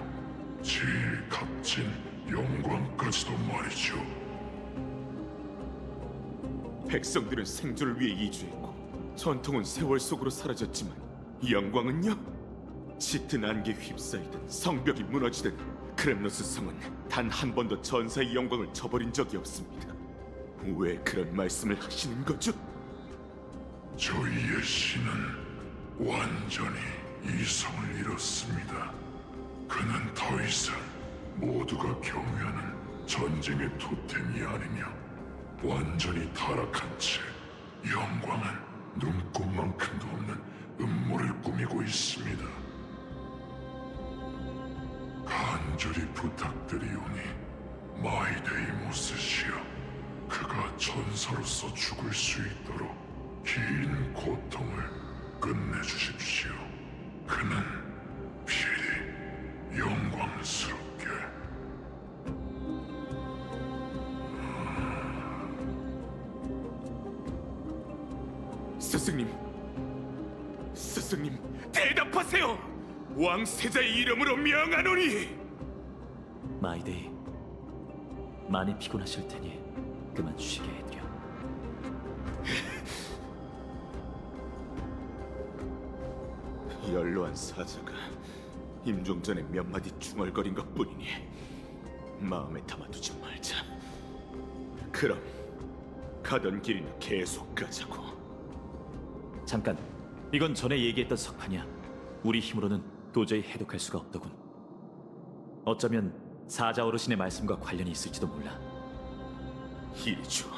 제일 값진 영광까지도 말이죠. 백성들은 생존을 위해 이주했고 전통은 세월 속으로 사라졌지만 영광은요? 짙은 안개에 휩싸이든 성벽이 무너지든 크렘노스 성은 단 한 번도 전사의 영광을 저버린 적이 없습니다. 왜 그런 말씀을 하시는 거죠? 저희의 신은 완전히 이성을 잃었습니다. 그는 더 이상 모두가 경외하는 전쟁의 토템이 아니며 완전히 타락한 채 영광은 눈꼽만큼도 없는 음모를 꾸미고 있습니다. 간절히 부탁드리오니 마이데이모스시여, 그가 전사로서 죽을 수 있도록 긴 고통을 끝내주십시오. 그는 필히 영광스럽게. 스승님, 스승님, 대답하세요! 왕세자의 이름으로 명하노니! 마이데이, 많이 피곤하실 테니 그만 쉬게 해드려. 연로한 사자가 임종전에 몇 마디 중얼거린 것뿐이니 마음에 담아두지 말자. 그럼 가던 길이나 계속 가자고. 잠깐, 이건 전에 얘기했던 석판이야. 우리 힘으로는 도저히 해독할 수가 없더군. 어쩌면 사자 어르신의 말씀과 관련이 있을지도 몰라. 이리 줘.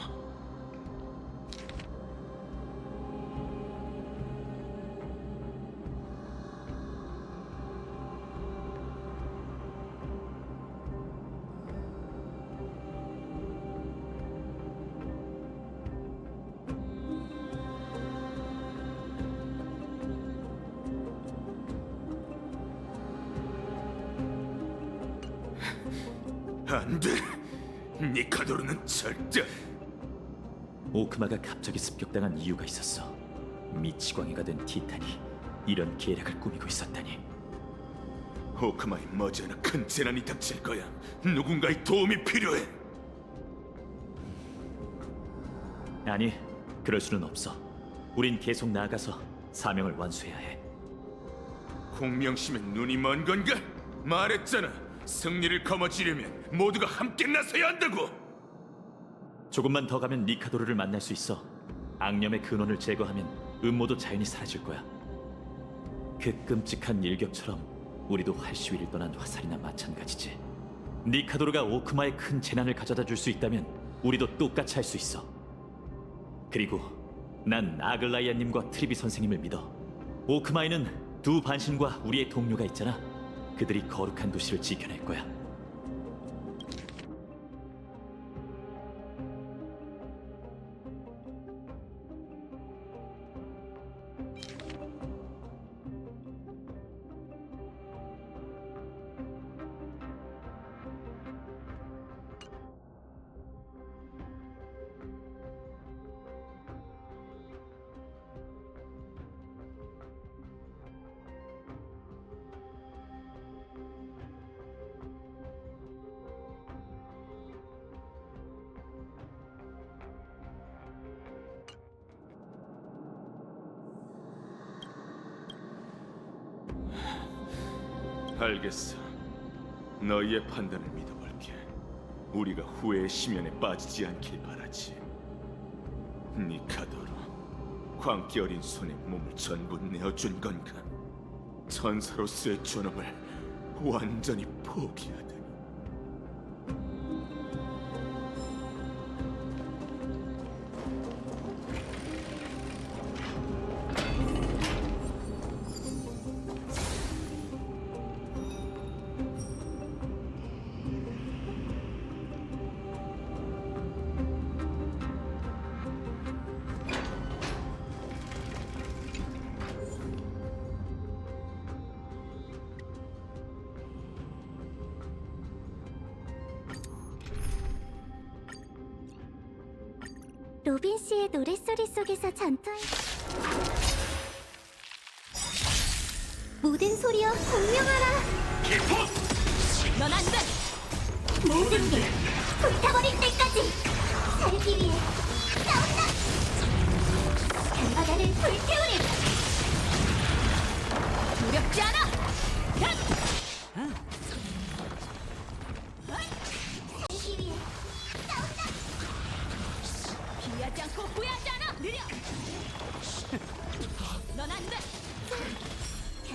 안 돼! 니카도르는 절대! 오크마가 갑자기 습격당한 이유가 있었어. 미치광이가 된 티탄이 이런 계략을 꾸미고 있었다니. 오크마에 머지않아 큰 재난이 닥칠 거야. 누군가의 도움이 필요해. 아니, 그럴 수는 없어. 우린 계속 나아가서 사명을 완수해야 해. 공명심에 눈이 먼 건가? 말했잖아. 승리를 거머쥐려면 모두가 함께 나서야 한다고. 조금만 더 가면 니카도르를 만날 수 있어. 악념의 근원을 제거하면 음모도 자연히 사라질 거야. 그 끔찍한 일격처럼 우리도 활시위를 떠난 화살이나 마찬가지지. 니카도르가 오크마에 큰 재난을 가져다 줄 수 있다면 우리도 똑같이 할 수 있어. 그리고 난 아글라이아님과 트리비 선생님을 믿어. 오크마에는 두 반신과 우리의 동료가 있잖아. 그들이 거룩한 도시를 지켜낼 거야. 알겠어. 너희의 판단을 믿어볼게. 우리가 후회의 심연에 빠지지 않길 바라지. 니카도로, 광기 어린 손에 몸을 전부 내어준 건가? 전사로서의 존엄을 완전히 포기하다니. 로빈 씨의 노랫소리 속에서 전투할 모든 소리여 공명하라. 넌 안 돼! 모든 게 불타버릴 때까지 살기 위해 싸운다. 바다를 불태우리. 두렵지 않아! 야! 살기 위해 피하지 않고 후회하지 않아! 느려! 넌 안 돼!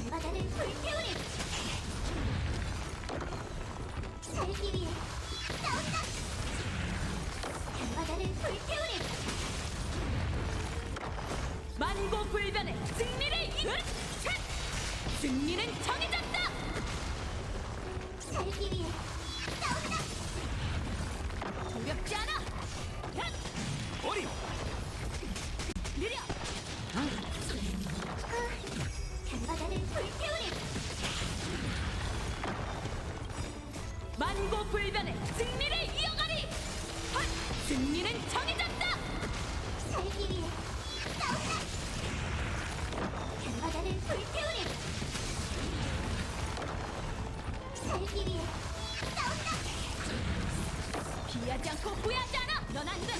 바다를 불태우리. 살기 위해 싸운다. 바다를 불태우리. 만고불변의 승리를 승리는 정해졌다! 살기 위해 싸운다. 두렵지 않아! 야! 어리! 느려! 바다를 불태우리. 만고불변의 승리를 이어가리! 헛! 승리는 정해졌다! 살기 위해 싸운다. 바다를 불태우리. 살기 위해 싸운다. 피하지 않고 후회하지 않아! 넌 안 돼!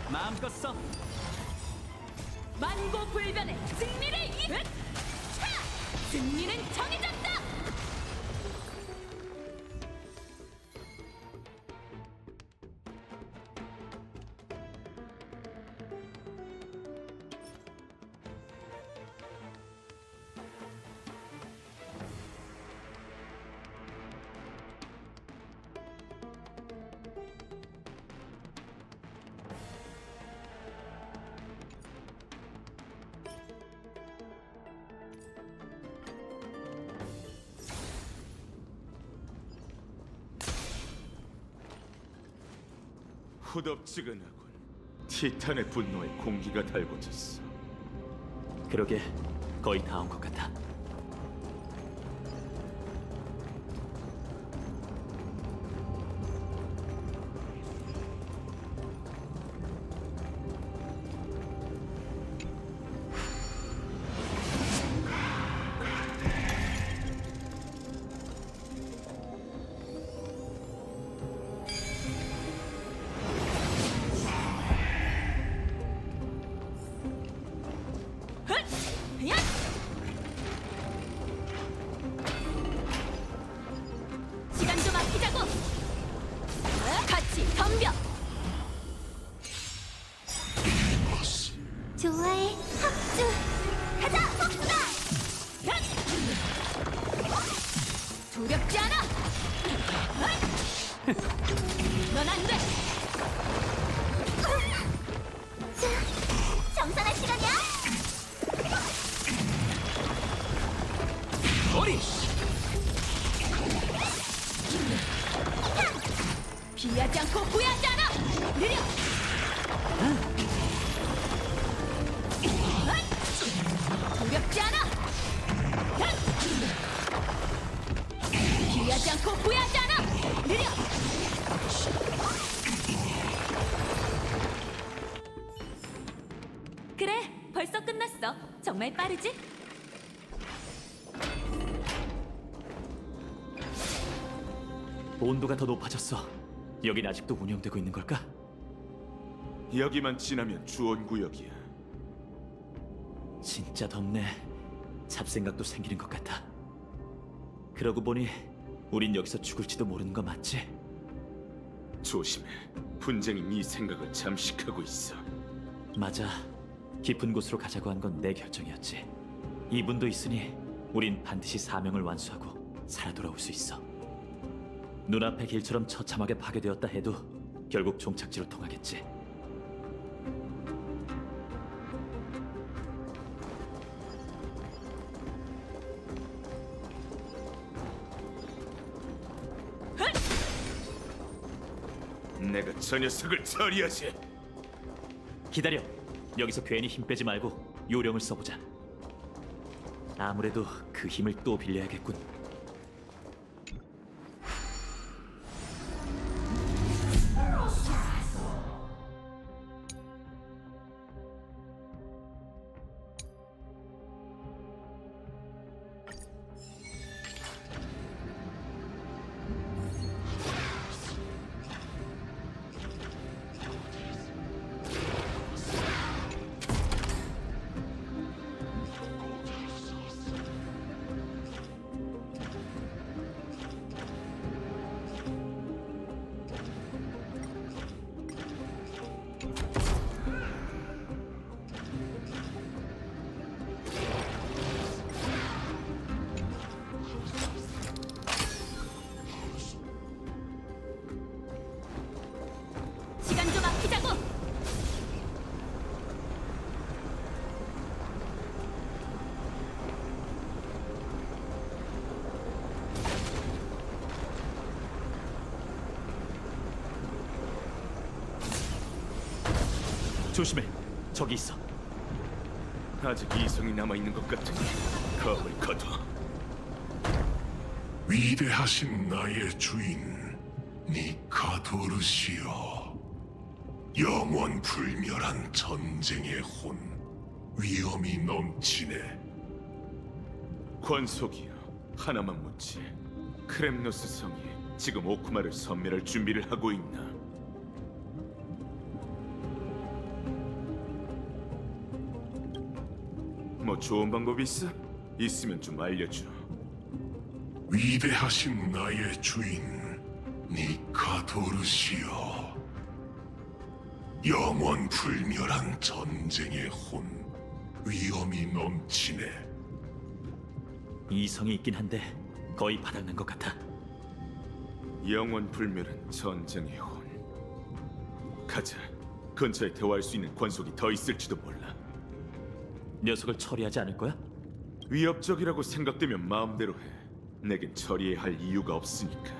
마음껏 써. 만고불변의 승리를 승리는 정해졌다! 후덥지근하군. 티탄의 분노에 공기가 달궈졌어. 그러게 거의 다 온 것 같아. 야! 시간 좀 아끼자고! 같이 덤벼! 좋아해 합주. 가자 복수다. 야! 두렵지 않아! 넌 안 돼! 정산할 시간이야. 어리! 피하지 않고 후회하지 않아! 느려! 두렵지 않아! 피하지 않고 후회하지 않아! 느려! 그래, 벌써 끝났어. 정말 빠르지? 온도가 더 높아졌어. 여긴 아직도 운영되고 있는 걸까? 여기만 지나면 주원 구역이야. 진짜 덥네. 잡생각도 생기는 것 같아. 그러고 보니 우린 여기서 죽을지도 모르는 거 맞지? 조심해. 분쟁이 네 생각을 잠식하고 있어. 맞아. 깊은 곳으로 가자고 한 건 내 결정이었지. 이분도 있으니 우린 반드시 사명을 완수하고 살아 돌아올 수 있어. 눈앞의 길처럼 처참하게 파괴되었다 해도 결국 종착지로 통하겠지. 내가 저 녀석을 처리하지. 기다려. 여기서 괜히 힘 빼지 말고 요령을 써보자. 아무래도 그 힘을 또 빌려야겠군. 시간 좀 아끼자고. 조심해. 저기 있어. 아직 이성이 남아있는 것 같으니 검을 거둬. 위대하신 나의 주인 니카도르시여, 영원 불멸한 전쟁의 혼, 위험이 넘치네. 권속이여, 하나만 묻지. 크렘노스 성이 지금 오크마를 섬멸할 준비를 하고 있나? 뭐 좋은 방법이 있어? 있으면 좀 알려줘. 위대하신 나의 주인 니카도르시여, 영원 불멸한 전쟁의 혼, 위험이 넘치네. 이성이 있긴 한데 거의 바닥난 것 같아. 영원 불멸한 전쟁의 혼. 가자. 근처에 대화할 수 있는 권속이 더 있을지도 몰라. 녀석을 처리하지 않을 거야? 위협적이라고 생각되면 마음대로 해. 내겐 처리해야 할 이유가 없으니까.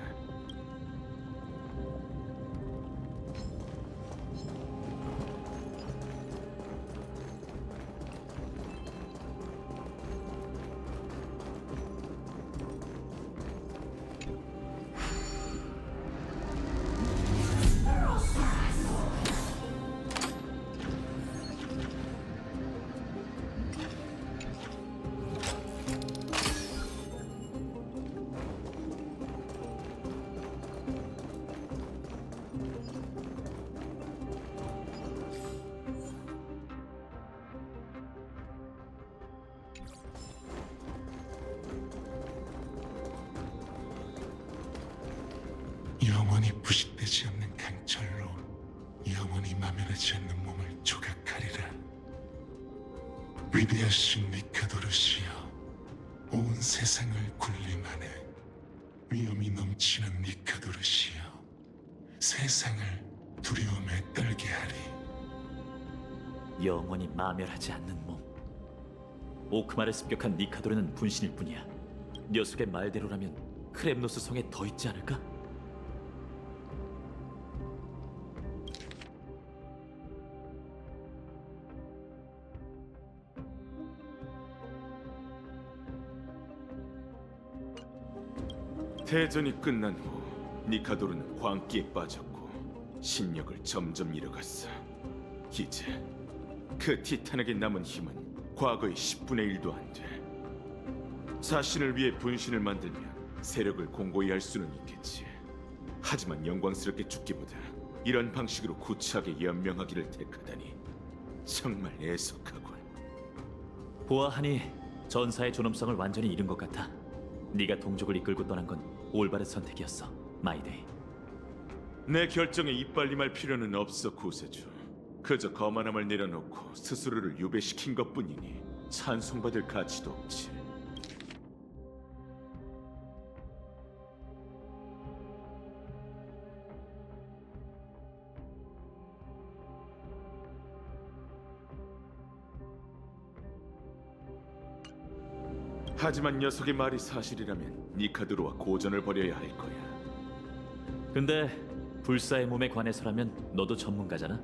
영원히 부식되지 않는 강철로 영원히 마면하지 않는 몸을 조각하리라. 위대하신 니카도르시여, 온 세상을 군림하네. 위험이 넘치는 니카도르시여, 세상을 두려움에 떨게 하리. 영원히 마멸하지 않는 몸. 오크마를 습격한 니카도르는 분신일 뿐이야. 녀석의 말대로라면 크렘노스 성에 더 있지 않을까? 대전이 끝난 후 니카도르는 광기에 빠졌고 신력을 점점 잃어갔어. 이제 그 티탄에게 남은 힘은 과거의 10분의 1도 안 돼. 자신을 위해 분신을 만들면 세력을 공고히 할 수는 있겠지. 하지만 영광스럽게 죽기보다 이런 방식으로 구차하게 연명하기를 택하다니 정말 애석하군. 보아하니 전사의 존엄성을 완전히 잃은 것 같아. 네가 동족을 이끌고 떠난 건 올바른 선택이었어, 마이데이. 내 결정에 이빨림할 필요는 없어, 구세주. 그저 거만함을 내려놓고 스스로를 유배시킨 것뿐이니 찬송받을 가치도 없지. 하지만 녀석의 말이 사실이라면 니카드로와 고전을 벌여야 할 거야. 근데 불사의 몸에 관해서라면 너도 전문가잖아.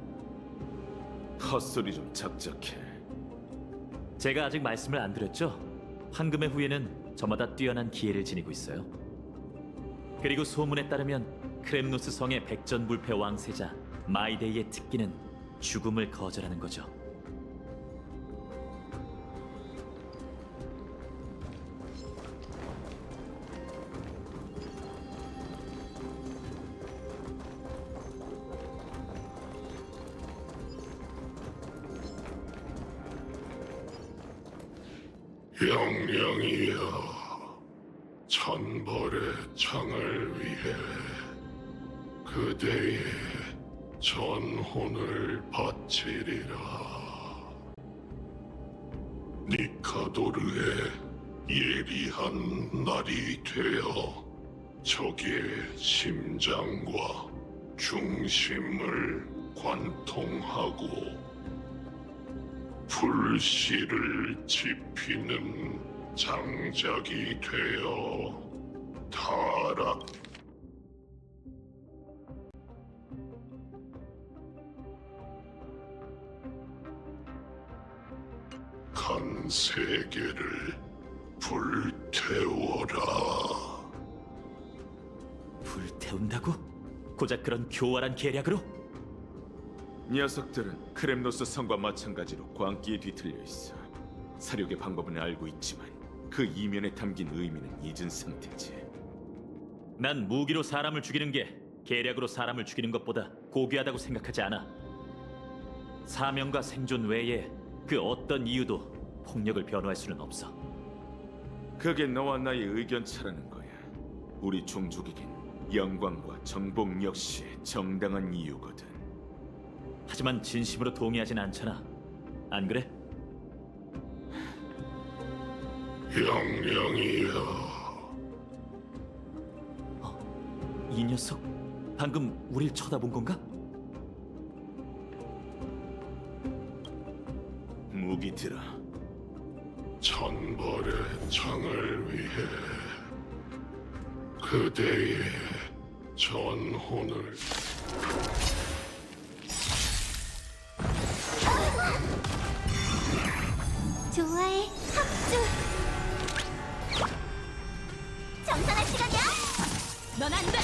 헛소리 좀 작작해. 제가 아직 말씀을 안 드렸죠? 황금의 후예는 저마다 뛰어난 기회를 지니고 있어요. 그리고 소문에 따르면 크렘노스 성의 백전불패 왕세자 마이데이의 특기는 죽음을 거절하는 거죠. 영영이여, 천벌의 창을 위해 그대의 전혼을 바치리라. 니카도르의 예리한 날이 되어 적의 심장과 중심을 관통하고 불씨를 지피는 장작이 되어 타락. 간 세계를 불태워라. 불태운다고? 고작 그런 교활한 계략으로? 녀석들은 크렘노스 성과 마찬가지로 광기에 뒤틀려 있어. 사륙의 방법은 알고 있지만 그 이면에 담긴 의미는 잊은 상태지. 난 무기로 사람을 죽이는 게 계략으로 사람을 죽이는 것보다 고귀하다고 생각하지 않아. 사명과 생존 외에 그 어떤 이유도 폭력을 변호할 수는 없어. 그게 너와 나의 의견차라는 거야. 우리 종족에겐 영광과 정복 역시 정당한 이유거든. 하지만 진심으로 동의하진 않잖아. 안 그래? 영영이여, 이 녀석 방금 우릴 쳐다본 건가? 무기 들어. 천벌의 창을 위해 그대의 전혼을. 좋아해, 합주. 정산할 시간이야. 넌 안 돼.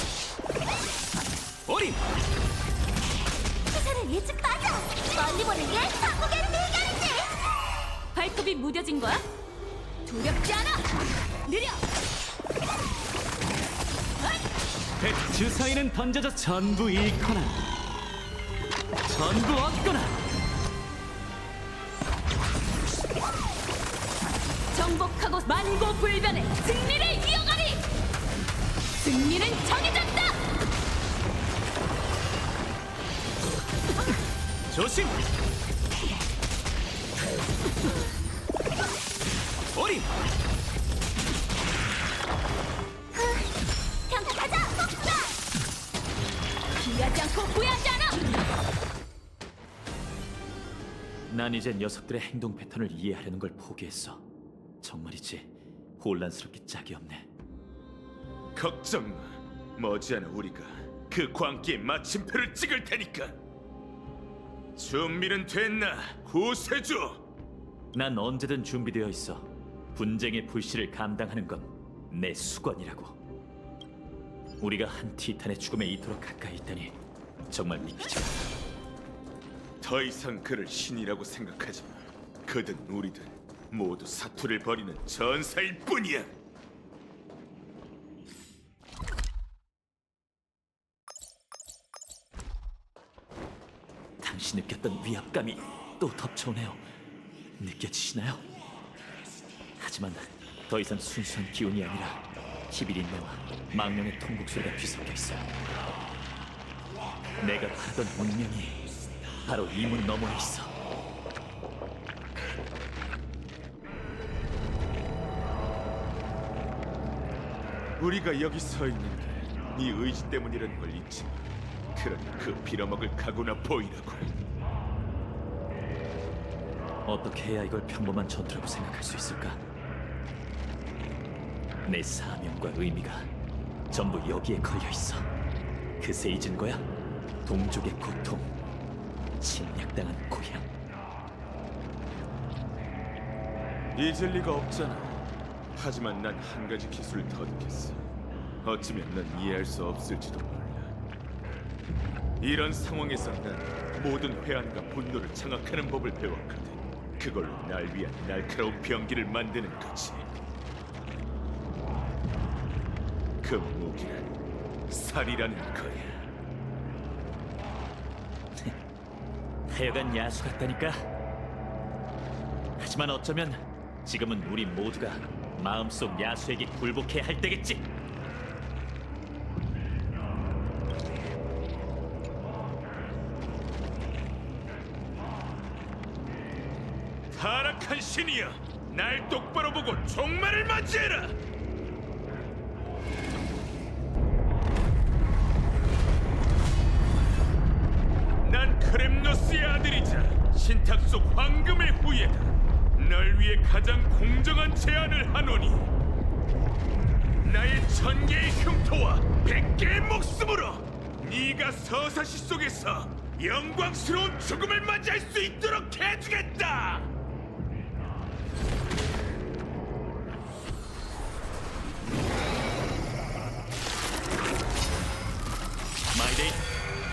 어린! 시선을 일찍 빠져. 멀리 보는 게 한국에는 대결이지. 발톱이 무뎌진 거야? 두렵지 않아. 느려. 백 주사위는 던져져 전부 잃거나 전부 얻거나. 정복하고 만고불변의 승리를 이어가리. 승리는 정해졌다. 조심! 어린! 평타 가자, 폭주다. 피하지 않고 후회하지 않아. 난 이제 녀석들의 행동 패턴을 이해하려는 걸 포기했어. 정말이지 혼란스럽기 짝이 없네. 걱정 마. 머지않아 우리가 그 광기에 마침표를 찍을 테니까. 준비는 됐나, 구세주? 난 언제든 준비되어 있어. 분쟁의 불씨를 감당하는 건 내 수건이라고. 우리가 한 티탄의 죽음에 이토록 가까이 있다니 정말 믿기지 않아. 더 이상 그를 신이라고 생각하지 마. 그든 우리든 모두 사투를 벌이는 전사일 뿐이야. 당시 느꼈던 위압감이 또 덮쳐오네요. 느껴지시나요? 하지만 더 이상 순수한 기운이 아니라 희비린내와 망령의 통곡 소리가 뒤섞여 있어. 내가 바라던 운명이 바로 이 문 너머에 있어. 우리가 여기 서 있는데 네 의지 때문이라는 걸 잊지 마. 그러니 그 빌어먹을 각오나 보이라고. 어떻게 해야 이걸 평범한 전투라고 생각할 수 있을까? 내 사명과 의미가 전부 여기에 걸려 있어. 그새 잊은 거야? 동족의 고통, 침략당한 고향. 잊을 리가 없잖아. 하지만 난 한 가지 기술을 터득했어. 어쩌면 넌 이해할 수 없을지도 몰라. 이런 상황에서 난 모든 회한과 분노를 장악하는 법을 배웠거든. 그걸로 날 위한 날카로운 병기를 만드는 거지. 그 무기란 살이라는 거야. 하여간 야수 같다니까. 하지만 어쩌면 지금은 우리 모두가 마음속 야수에게 굴복해야 할 때겠지. 타락한 신이여, 날 똑바로 보고 종말을 맞이해라. 난 크렘노스의 아들이자 신탁 속 황금의 후예다. 널 위해 가장 공정한 제안을 하노니 나의 1000개의 흉터와 100개의 목숨으로 네가 서사시 속에서 영광스러운 죽음을 맞이할 수 있도록 해주겠다. 마이데이,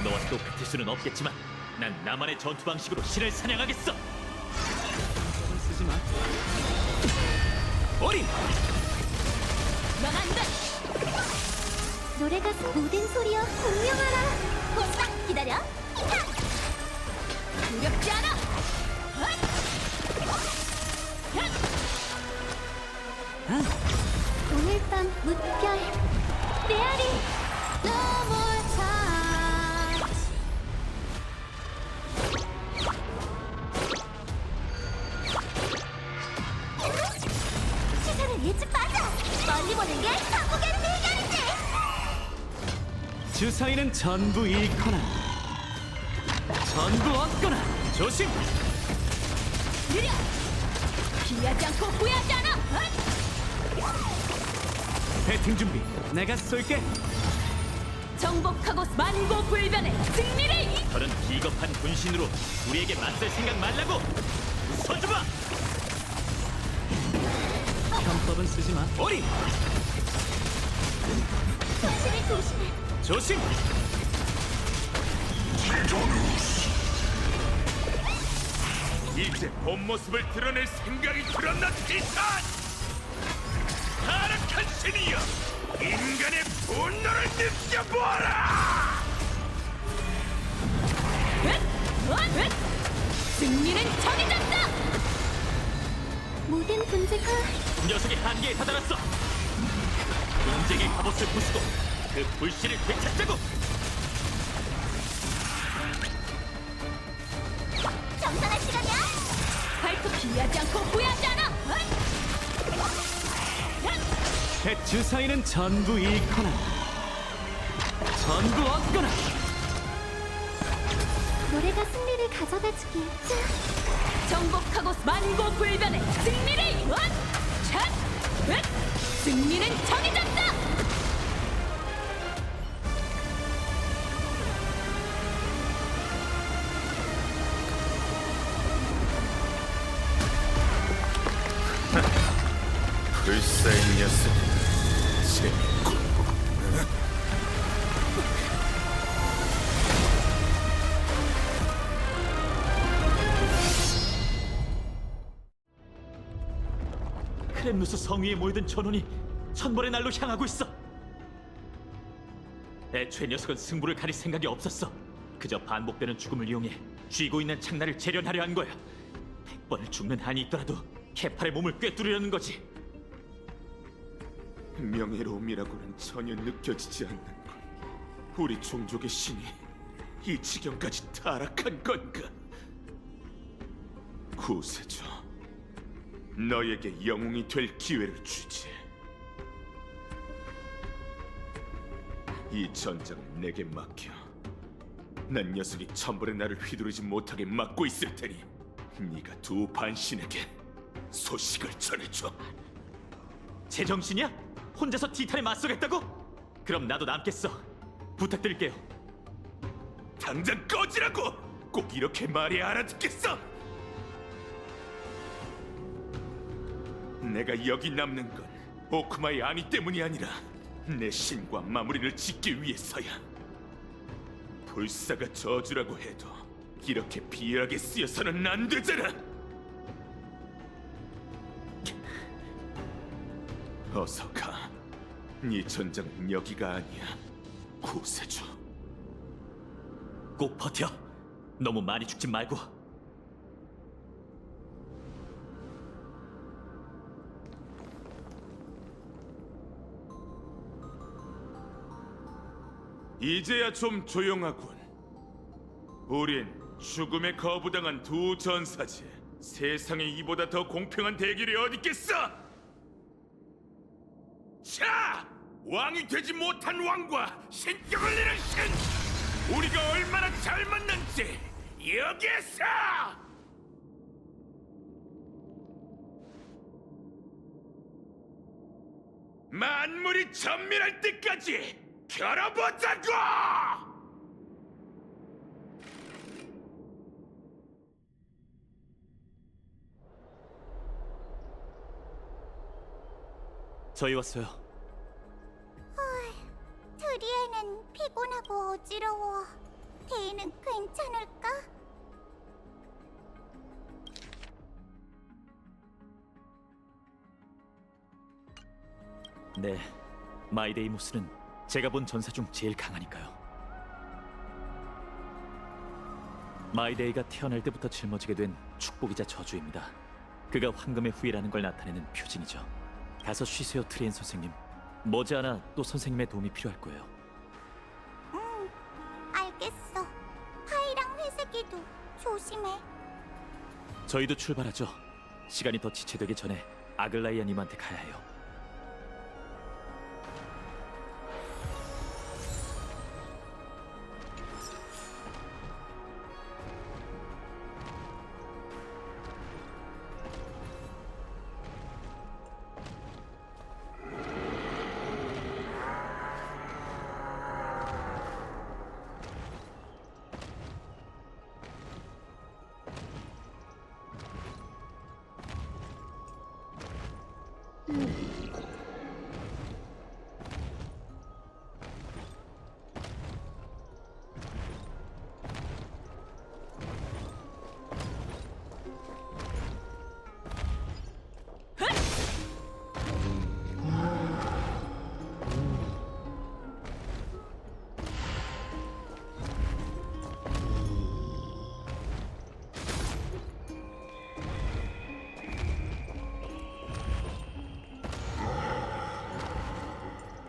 너와 똑같을 수는 없겠지만 난 나만의 전투 방식으로 신을 사냥하겠어. 쓰지 마. 어린! 넌 안 돼! 노래가 모든 소리여 공명하라. 호싹 기다려. 히타! 두렵지 않아! 헛! 헛! 오늘 밤 무별 메아리. No more time. 시선을 일찍 빠져. 멀리 보는 게 한국의 비결이지. 주사위는 전부 잃거나 전부 얻거나. 조심! 느려! 피하지 않고 후회하지 않아! 헛! 배팅 준비. 내가 쏠게. 정복하고 만고불변의 승리를! 저런 비겁한 분신으로 우리에게 맞설 생각 말라고. 서주마. 편법은 쓰지 마. 어린! 조심해 조심해. 조심! 이제 본 모습을 드러낼 생각이 들었나, 티탄! 타락한 신이여, 인간의 분노를 느껴보아라! 승리는 정해졌다! 모든 존재가 녀석의 한계에 다다랐어. 인쟁의 갑옷을 부수고 그 불씨를 되찾자고. 정산할 시간이야. 발톱 피하지 않고 후회하지 않아! 배 주사위는 전부 잃거나 전부 얻거나. 노래가 승리를 가져다 주길. 정복하고 만고불변의 승리를! 원! 샷! 승리는 정해졌다! 불사의 녀석, 재밌군. 크렘누스 성위에 모여든 전원이 천벌의 날로 향하고 있어. 애초에 녀석은 승부를 가릴 생각이 없었어. 그저 반복되는 죽음을 이용해 쥐고 있는 창날을 재련하려 한 거야. 100번을 죽는 한이 있더라도 케팔의 몸을 꿰뚫으려는 거지. 명예로움이라고는 전혀 느껴지지 않는군. 우리 종족의 신이 이 지경까지 타락한 건가? 구세주, 너에게 영웅이 될 기회를 주지. 이 전장을 내게 맡겨. 난 녀석이 천벌의 날을 휘두르지 못하게 막고 있을 테니 네가 두 반신에게 소식을 전해줘. 제정신이야? 혼자서 티탄에 맞서겠다고? 그럼 나도 남겠어. 부탁드릴게요. 당장 꺼지라고! 꼭 이렇게 말해야 알아듣겠어! 내가 여기 남는 건 오크마의 안위 때문이 아니라 내 신과 마무리를 짓기 위해서야. 불사가 저주라고 해도 이렇게 비열하게 쓰여서는 안 되잖아! 어서 가. 네 전장은 여기가 아니야, 구세주. 꼭 버텨. 너무 많이 죽지 말고. 이제야 좀 조용하군. 우린 죽음에 거부당한 두 전사지. 세상에 이보다 더 공평한 대결이 어디 있겠어? 자! 왕이 되지 못한 왕과 신격을 잃은 신! 우리가 얼마나 잘 맞는지 여기에서! 만물이 전멸할 때까지 겨뤄보자고! 저희 왔어요. 트리에는 피곤하고 어지러워. 데이는 괜찮을까? 네, 마이데이모스는 제가 본 전사 중 제일 강하니까요. 마이데이가 태어날 때부터 짊어지게 된 축복이자 저주입니다. 그가 황금의 후예라는 걸 나타내는 표징이죠. 가서 쉬세요, 트리엔 선생님. 머지않아 또 선생님의 도움이 필요할 거예요. 알겠어. 파이랑 회색이도 조심해. 저희도 출발하죠. 시간이 더 지체되기 전에 아글라이아님한테 가야 해요.